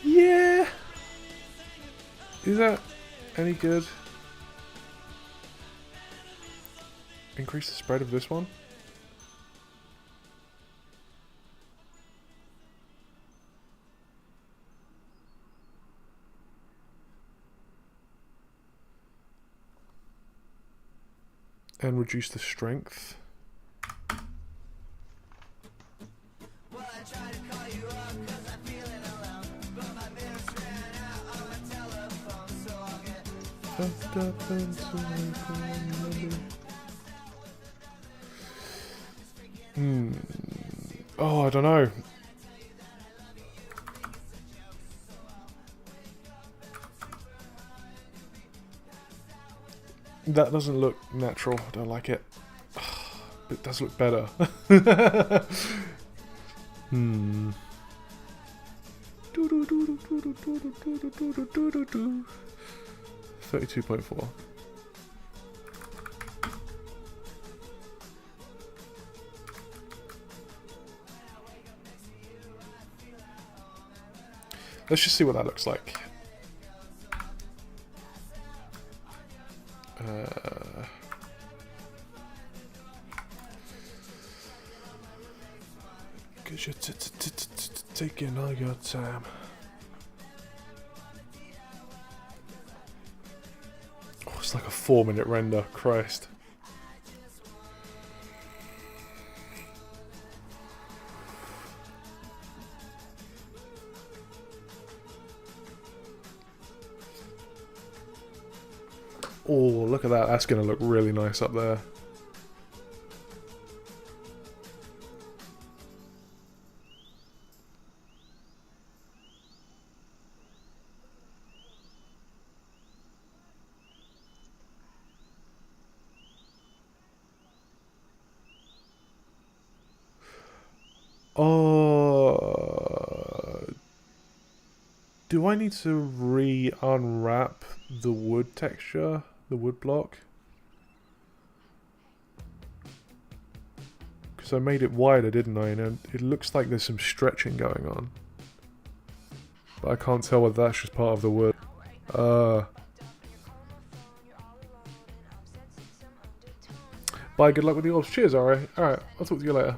Yeah! Is that any good? Increase the spread of this one? And reduce the strength. Oh, I don't know. That doesn't look natural. I don't like it. It does look better. 32.4. Let's just see what that looks like. Cause you're taking all your time. Oh, it's like a 4-minute render, Christ. Oh, look at that. That's going to look really nice up there. Oh, do I need to re-unwrap the wood texture, the wood block? Because I made it wider, didn't I? And it looks like there's some stretching going on. But I can't tell whether that's just part of the wood. Bye, good luck with the orbs. Cheers, alright. Alright, I'll talk to you later.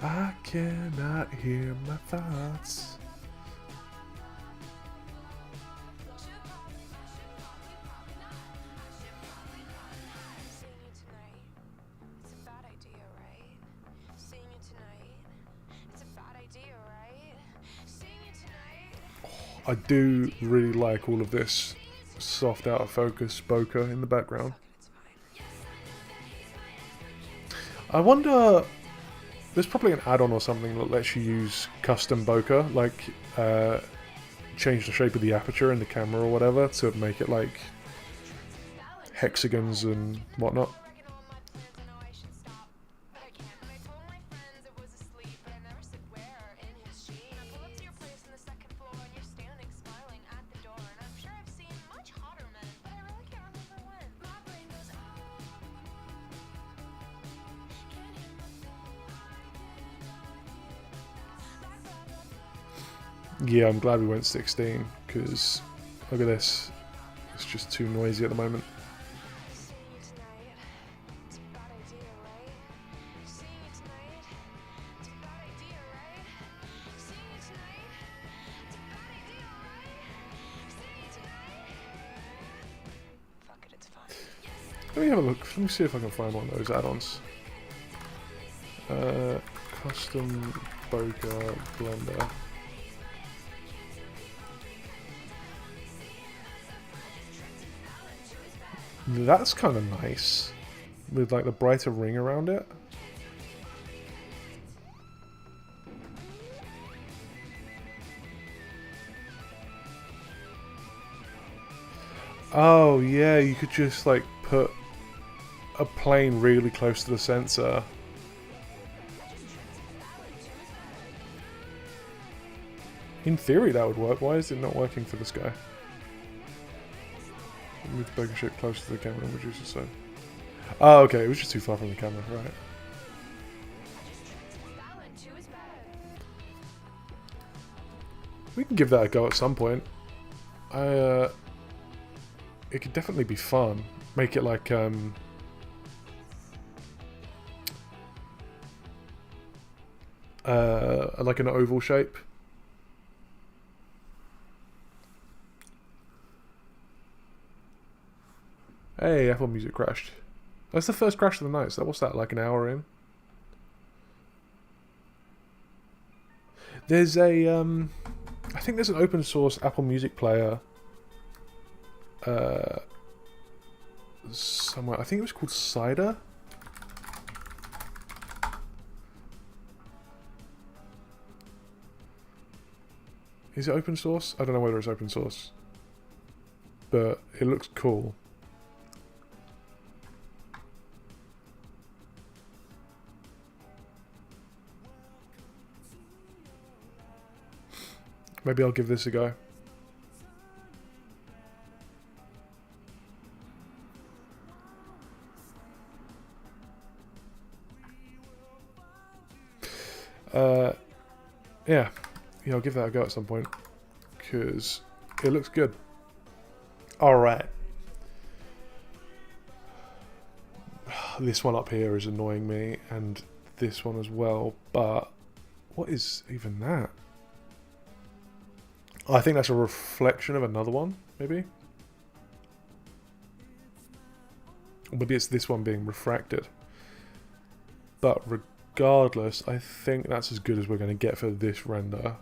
I cannot hear my thoughts. I do really like all of this soft out of focus bokeh in the background. I wonder, there's probably an add-on or something that lets you use custom bokeh, like change the shape of the aperture in the camera or whatever to make it like hexagons and whatnot. Yeah, I'm glad we went 16, because look at this. It's just too noisy at the moment. Let me have a look. Let me see if I can find one of those add-ons. Custom bokeh blender. That's kind of nice, with like the brighter ring around it. Oh yeah, you could just like put a plane really close to the sensor. In theory that would work. Why is it not working for this guy? Move the bokeh shape close to the camera and reduce the size. Oh, okay, it was just too far from the camera, right. We can give that a go at some point. It could definitely be fun. Make it like like an oval shape. Hey, Apple Music crashed. That's the first crash of the night, so what's that, like an hour in? There's a, I think there's an open source Apple Music player somewhere. I think it was called Cider. Is it open source? I don't know whether it's open source, but it looks cool. Maybe I'll give this a go. Yeah, I'll give that a go at some point because it looks good. All right. This one up here is annoying me, and this one as well. But what is even that? I think that's a reflection of another one, maybe. Maybe it's this one being refracted. But regardless, I think that's as good as we're going to get for this render.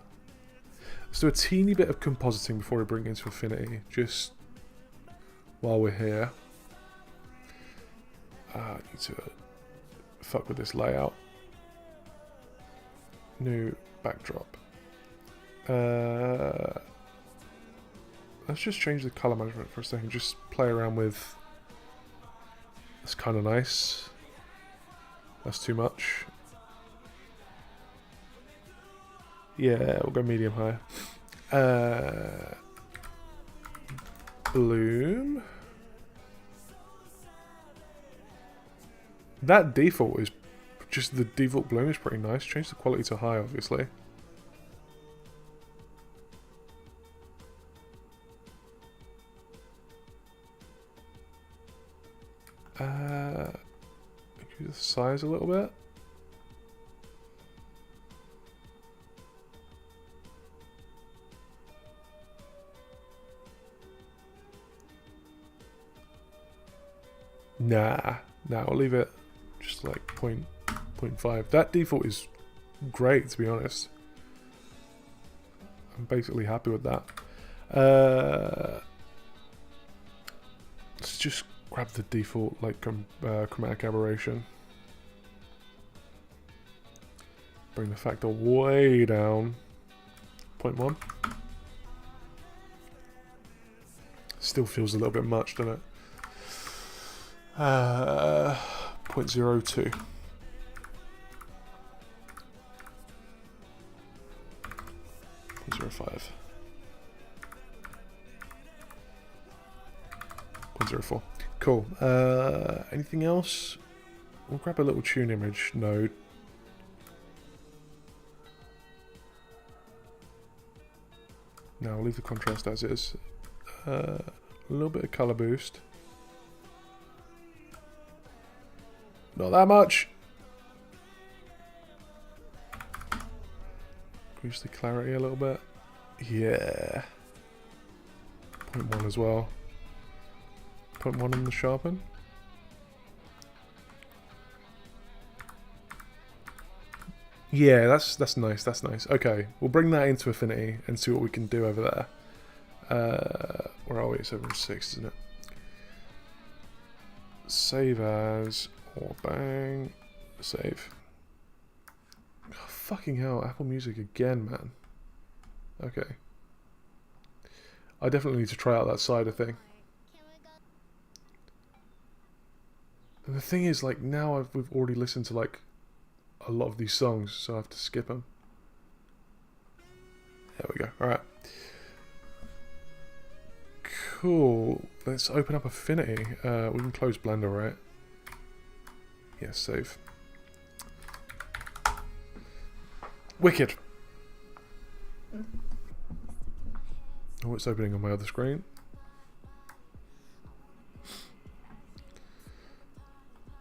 Let's do a teeny bit of compositing before we bring it into Affinity, just while we're here. I need to fuck with this layout. New backdrop. Let's just change the color management for a second, just play around with. That's kind of nice. That's too much. Yeah, we'll go medium high. Bloom. That default is just the default bloom is pretty nice. Change the quality to high, obviously. Increase the size a little bit. Nah, I'll leave it just like 0.5. That default is great, to be honest. I'm basically happy with that. Let's just grab the default like chromatic aberration. Bring the factor way down. 0.1. Still feels a little bit much, doesn't it? 0.02. 0.05. 0.04. Cool. Anything else? We'll grab a little tune image node. Now I'll leave the contrast as is. A little bit of color boost. Not that much. Increase the clarity a little bit. Yeah. 0.1 as well. 0.1 on the sharpen. Yeah, that's nice. That's nice. Okay, we'll bring that into Affinity and see what we can do over there. Where are we? It's over 6, isn't it? Save as. Or bang. Save. Oh, fucking hell, Apple Music again, man. Okay. I definitely need to try out that cider thing. And the thing is, like, now we've already listened to, like, a lot of these songs, so I have to skip them. There we go. Alright. Cool. Let's open up Affinity. We can close Blender, right? Yes, save. Wicked. Oh, it's opening on my other screen.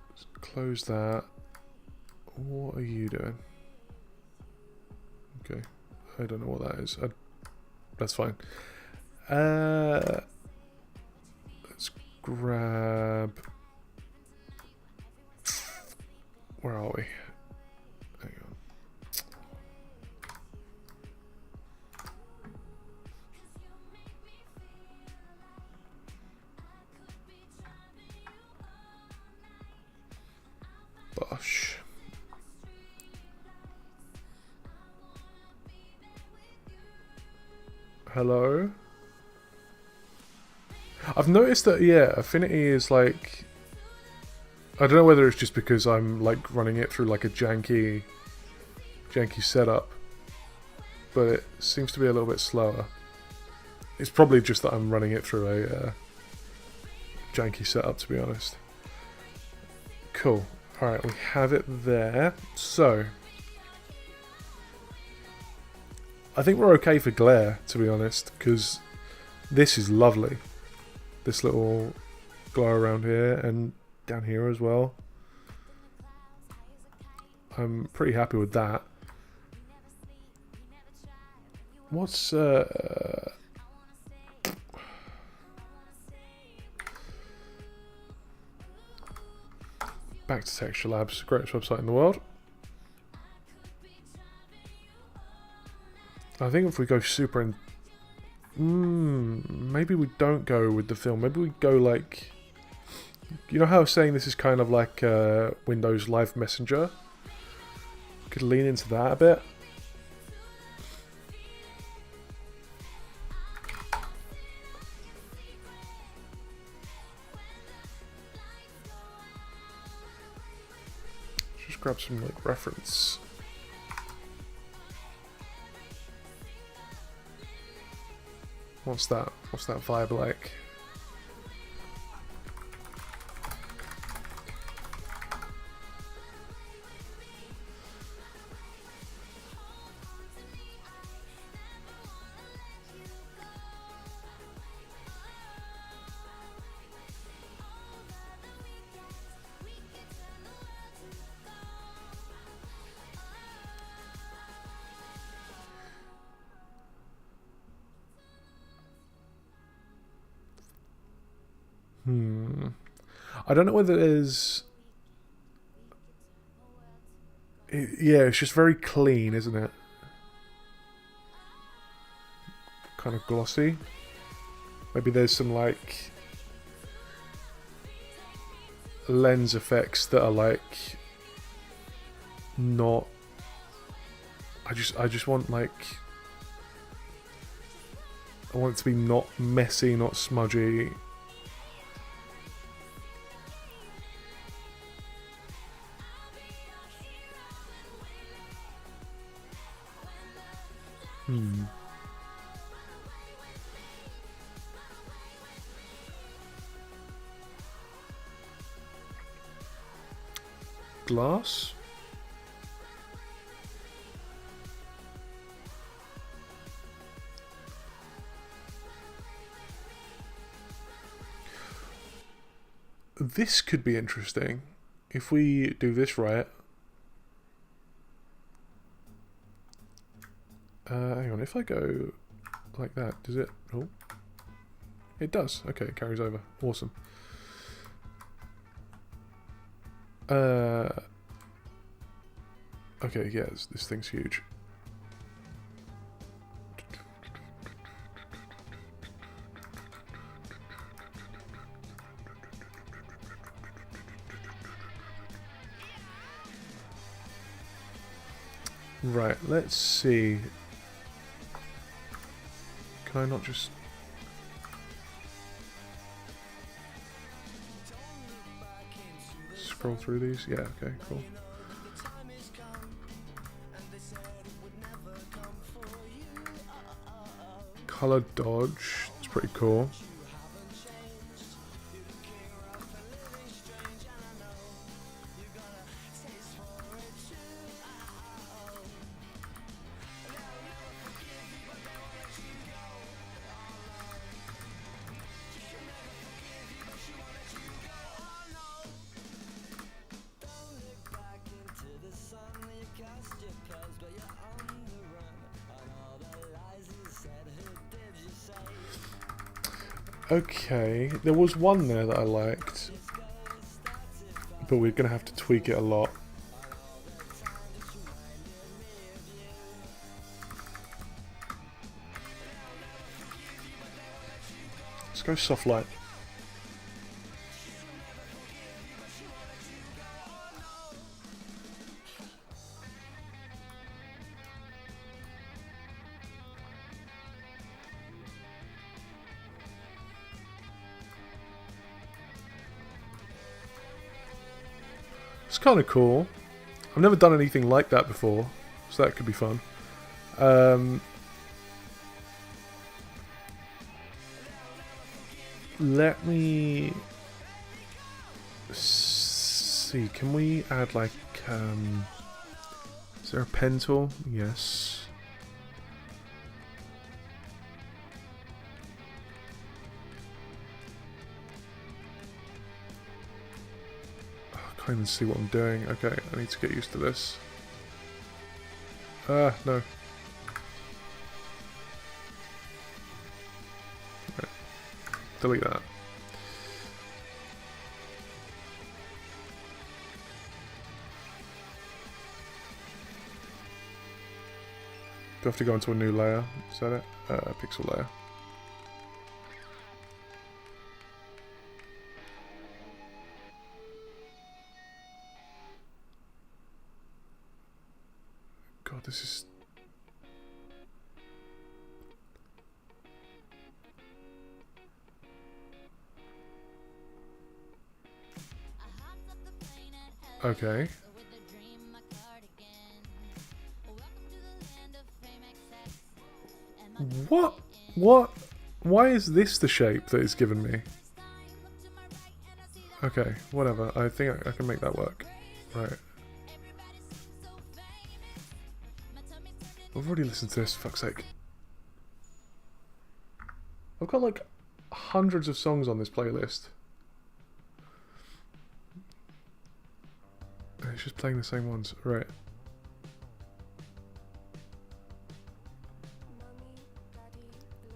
Let's close that. What are you doing? Okay. I don't know what that is. That's fine. Let's grab... Where are we? Hang on. Bosh. Hello? I've noticed that, yeah, Affinity is like... I don't know whether it's just because I'm like running it through like a janky setup, but it seems to be a little bit slower. It's probably just that I'm running it through a janky setup, to be honest. Cool. Alright, we have it there. So, I think we're okay for glare, to be honest, because this is lovely. This little glow around here and down here as well. I'm pretty happy with that. What's back to Texture Labs, greatest website in the world. I think if we go super in, maybe we don't go with the film. Maybe we go like, you know how I was saying this is kind of like Windows Live Messenger. Could lean into that a bit. Just grab some like reference. What's that? What's that vibe like? I don't know whether there's... yeah, it's just very clean, isn't it? Kind of glossy. Maybe there's some like lens effects that are like not... I just want like... I want it to be not messy, not smudgy. Glass? This could be interesting if we do this right. Hang on, if I go like that, does it? Oh, it does. Okay, it carries over. Awesome. Okay, yeah, this thing's huge. Right, let's see. Can I not just... scroll through these? Yeah, okay, cool. Color dodge, it's pretty cool. Okay, there was one there that I liked, but we're going to have to tweak it a lot. Let's go soft light. It's kind of cool. I've never done anything like that before, so that could be fun. Let me see. Can we add like... is there a pen tool? Yes. can't even see what I'm doing. Okay, I need to get used to this. No. Right. Delete that. Do I have to go into a new layer? Is that it? Pixel layer. God, this is... Okay. What? What? Why is this the shape that it's given me? Okay, whatever. I think I can make that work. Right. I've already listened to this, for fuck's sake. I've got like hundreds of songs on this playlist. And it's just playing the same ones. Right.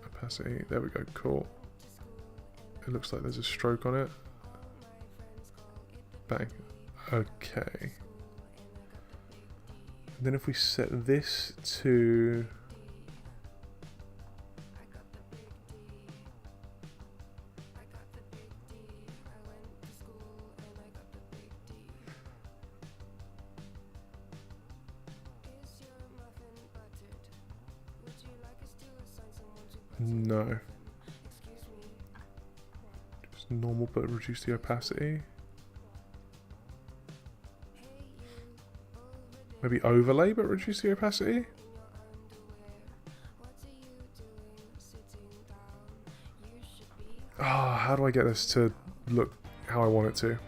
Opacity. There we go. Cool. It looks like there's a stroke on it. Bang. Okay. And then if we set this to... No. Just normal, but reduce the opacity. Maybe overlay, but reduce the opacity? Ah, how do I get this to look how I want it to?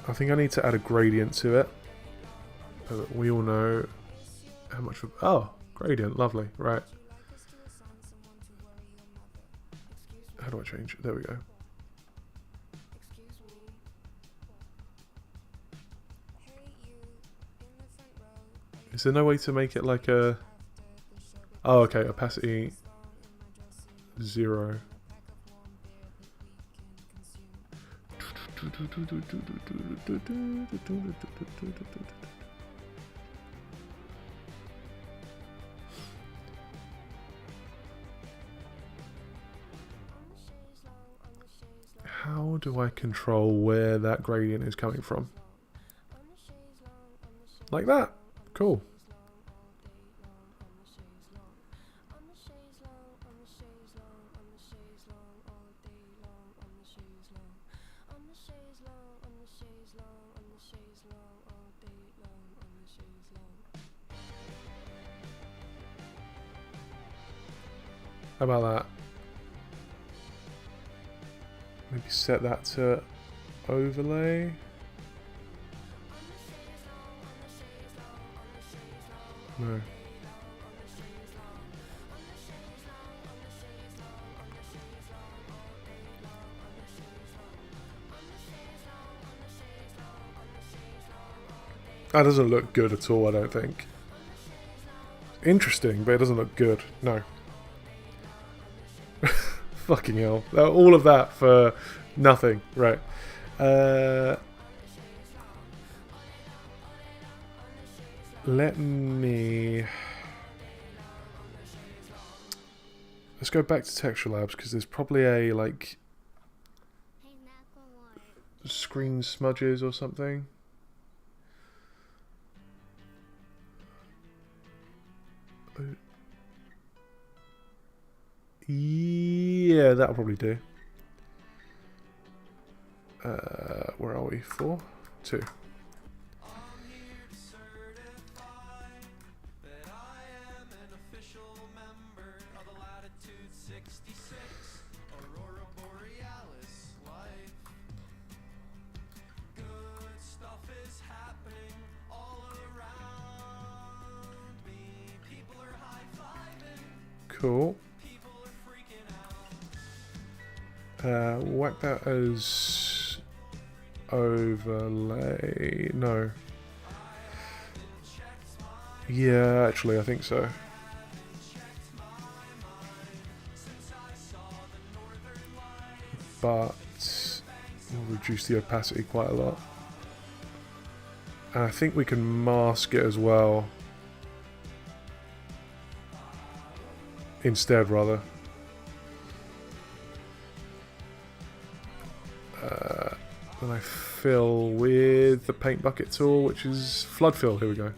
I think I need to add a gradient to it. So that we all know how much of... Oh, gradient, lovely, right. How do I change it? There we go. Is there no way to make it like a... Oh, okay, opacity 0. How do I control where that gradient is coming from? Like that. Cool. How about that? Maybe set that to overlay. No. That doesn't look good at all, I don't think. Interesting, but it doesn't look good. No. Fucking hell. All of that for nothing. Right. Let me... Let's go back to Texture Labs, because there's probably a, like... screen smudges or something. Yeah, that'll probably do. Where are we? 4? 2. Cool. Whack that as overlay. No. Yeah, actually, I think so. But we'll reduce the opacity quite a lot. And I think we can mask it as well. Instead, rather. Then I fill with the paint bucket tool, which is flood fill. Here we go.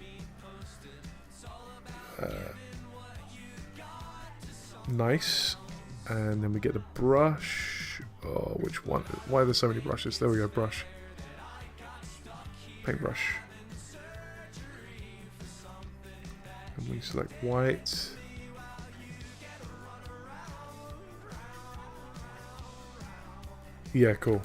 Nice. And then we get the brush. Oh, which one? Why are there so many brushes? There we go, brush. Paintbrush. And we select white. Yeah, cool.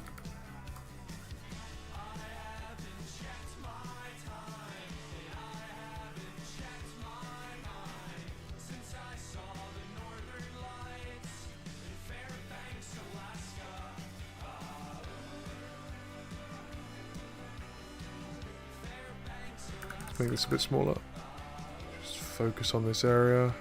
Let's make this a bit smaller. Just focus on this area.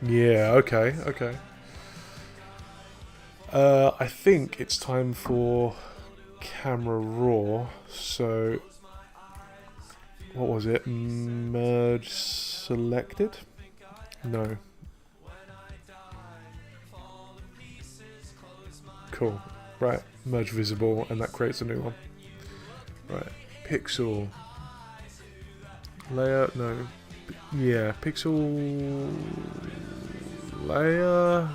Yeah, okay, okay. I think it's time for camera raw, so what was it? Merge selected? No. Cool. Right, merge visible, and that creates a new one. Right, pixel. Layer, no. Yeah, pixel layer.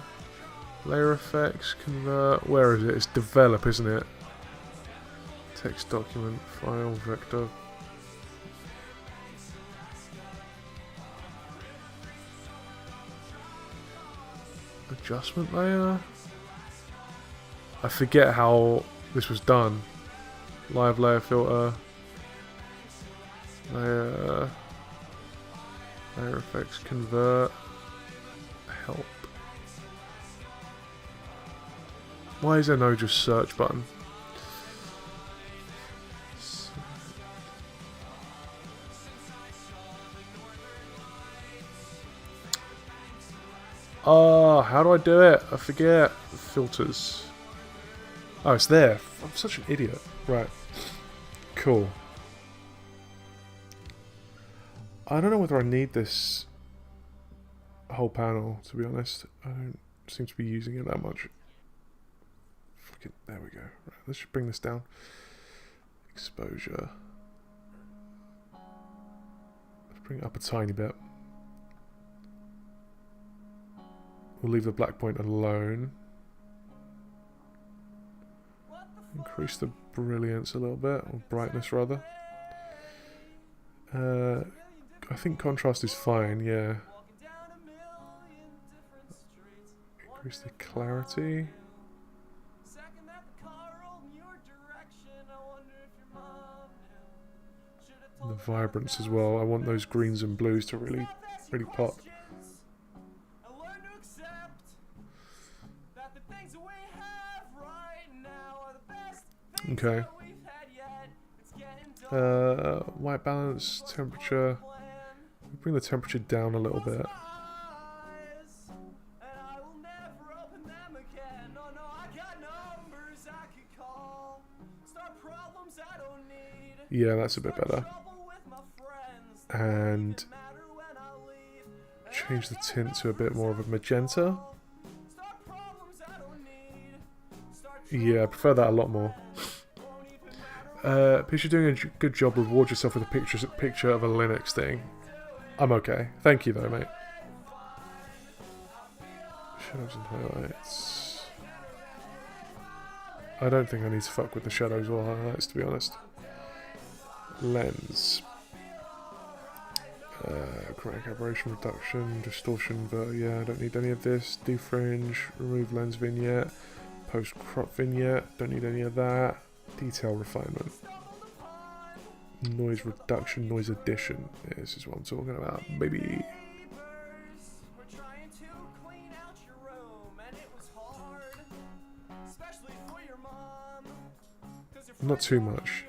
Layer effects, convert. Where is it? It's develop, isn't it? Text document, file, vector. Adjustment layer? I forget how this was done. Live layer filter. Layer effects, convert. Help. Why is there no just search button? Oh, how do I do it? I forget. Filters. Oh, it's there. I'm such an idiot. Right. Cool. I don't know whether I need this whole panel, to be honest. I don't seem to be using it that much. Fucking, there we go. Right, let's just bring this down. Exposure. Let's bring it up a tiny bit. We'll leave the black point alone. Increase the brilliance a little bit, or brightness rather. I think contrast is fine, yeah. Increase the clarity. And the vibrance as well. I want those greens and blues to really pop. Okay. White balance, temperature. Bring the temperature down a little bit. Yeah, that's a bit better. And change the tint to a bit more of a magenta. Yeah, I prefer that a lot more. Because you're doing a good job, reward yourself with a picture of a Linux thing. I'm okay. Thank you though, mate. Shadows and highlights. I don't think I need to fuck with the shadows or highlights, to be honest. Lens. Chromatic aberration reduction, distortion, yeah, I don't need any of this. Defringe, remove lens vignette, post crop vignette, don't need any of that. Detail refinement, noise reduction, noise addition. Yeah, this is what I'm talking about, baby. Not too much.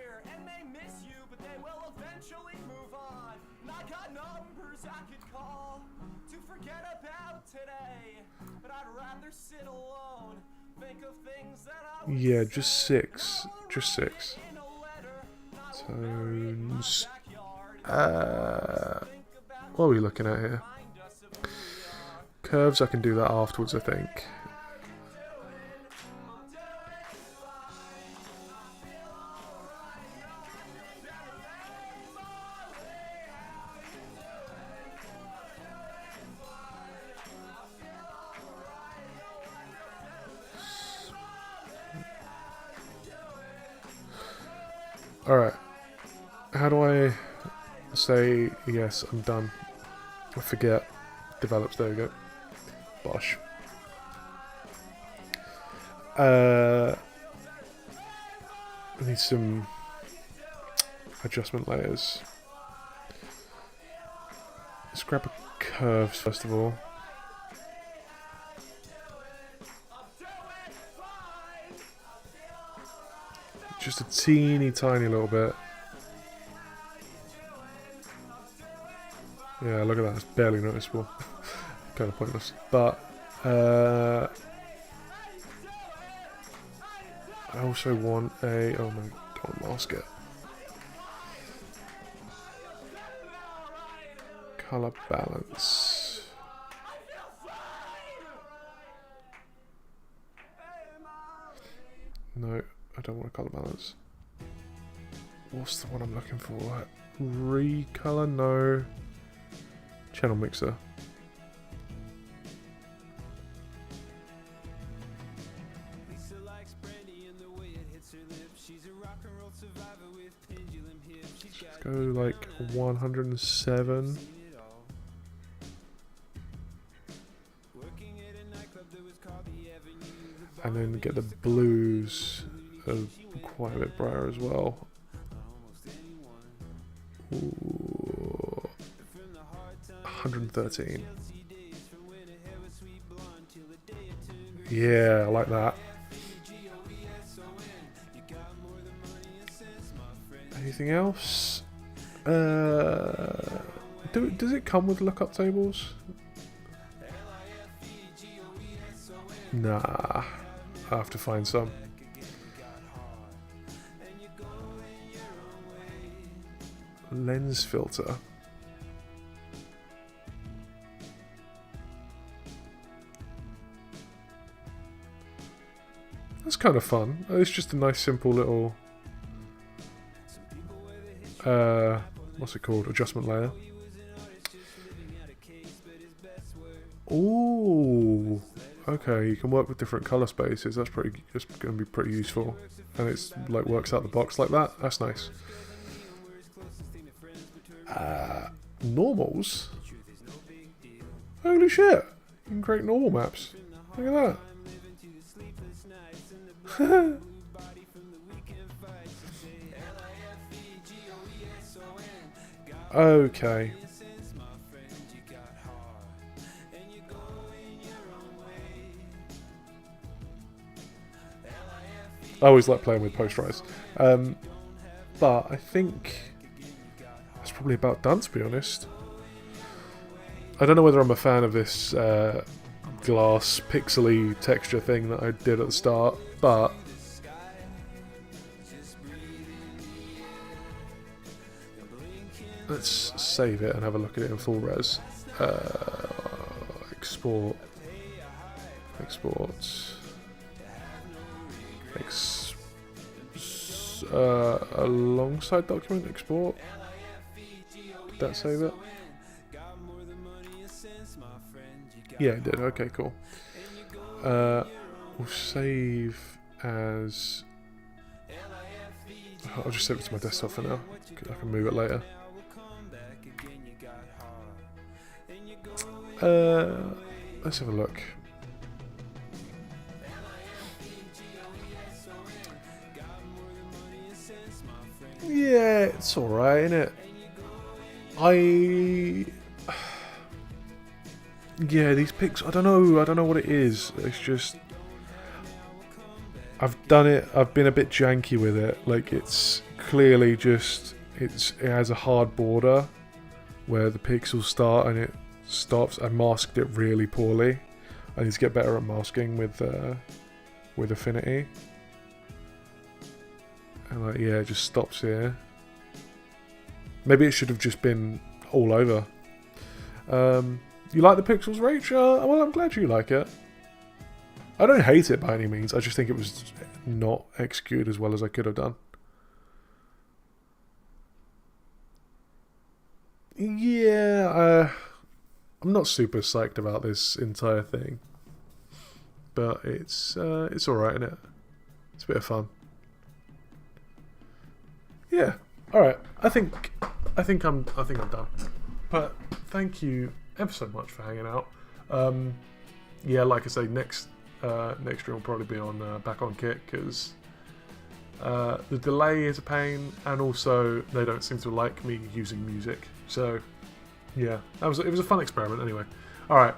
Yeah, just 6. Just 6. Tones. What are we looking at here? Curves, I can do that afterwards, I think. Alright. How do I say, yes, I'm done? I forget. Develops, there we go. Bosh. I need some adjustment layers. Let's grab a curves first of all. Just a teeny tiny little bit. Yeah, look at that, it's barely noticeable. Kind of pointless. But I also want a, oh no, don't mask it. Color balance. No, I don't want a color balance. What's the one I'm looking for? Recolor? No. Channel mixer. Let's go like 107. And then get the blues quite a bit brighter as well. Ooh, 113. Yeah, I like that. Anything else? Does it come with lookup tables? Nah, I have to find some. Lens filter. That's kind of fun. It's just a nice simple little what's it called? Adjustment layer. Ooh, okay, you can work with different color spaces. That's going to be pretty useful, and it's like works out the box like that. That's nice. Normals. Holy shit! You can create normal maps. Look at that. Okay. I always like playing with posterized. But I think that's probably about done, to be honest. I don't know whether I'm a fan of this glass pixely texture thing that I did at the start, but let's save it and have a look at it in full res. Export. Alongside document export. Did that save it? Yeah, it did. Okay, cool. We'll save as. I'll just save it to my desktop for now. I can move it later. Let's have a look. Yeah, it's alright, isn't it? Yeah, these picks, I don't know what it is. It's just, I've done it, I've been a bit janky with it. Like, it's clearly just, it has a hard border where the pixels start and it stops. I masked it really poorly. I need to get better at masking with Affinity. And like, yeah, it just stops here. Maybe it should have just been all over. You like the pixels, Rach? Well, I'm glad you like it. I don't hate it by any means. I just think it was not executed as well as I could have done. Yeah, I'm not super psyched about this entire thing, but it's alright, isn't it? It's a bit of fun. Yeah. All right. I think I'm done. But thank you ever so much for hanging out. Yeah, like I say, next stream will probably be on back on Kit because the delay is a pain, and also they don't seem to like me using music. So yeah, it was a fun experiment anyway. All right.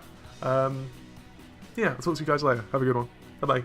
Yeah, I'll talk to you guys later. Have a good one. Bye bye.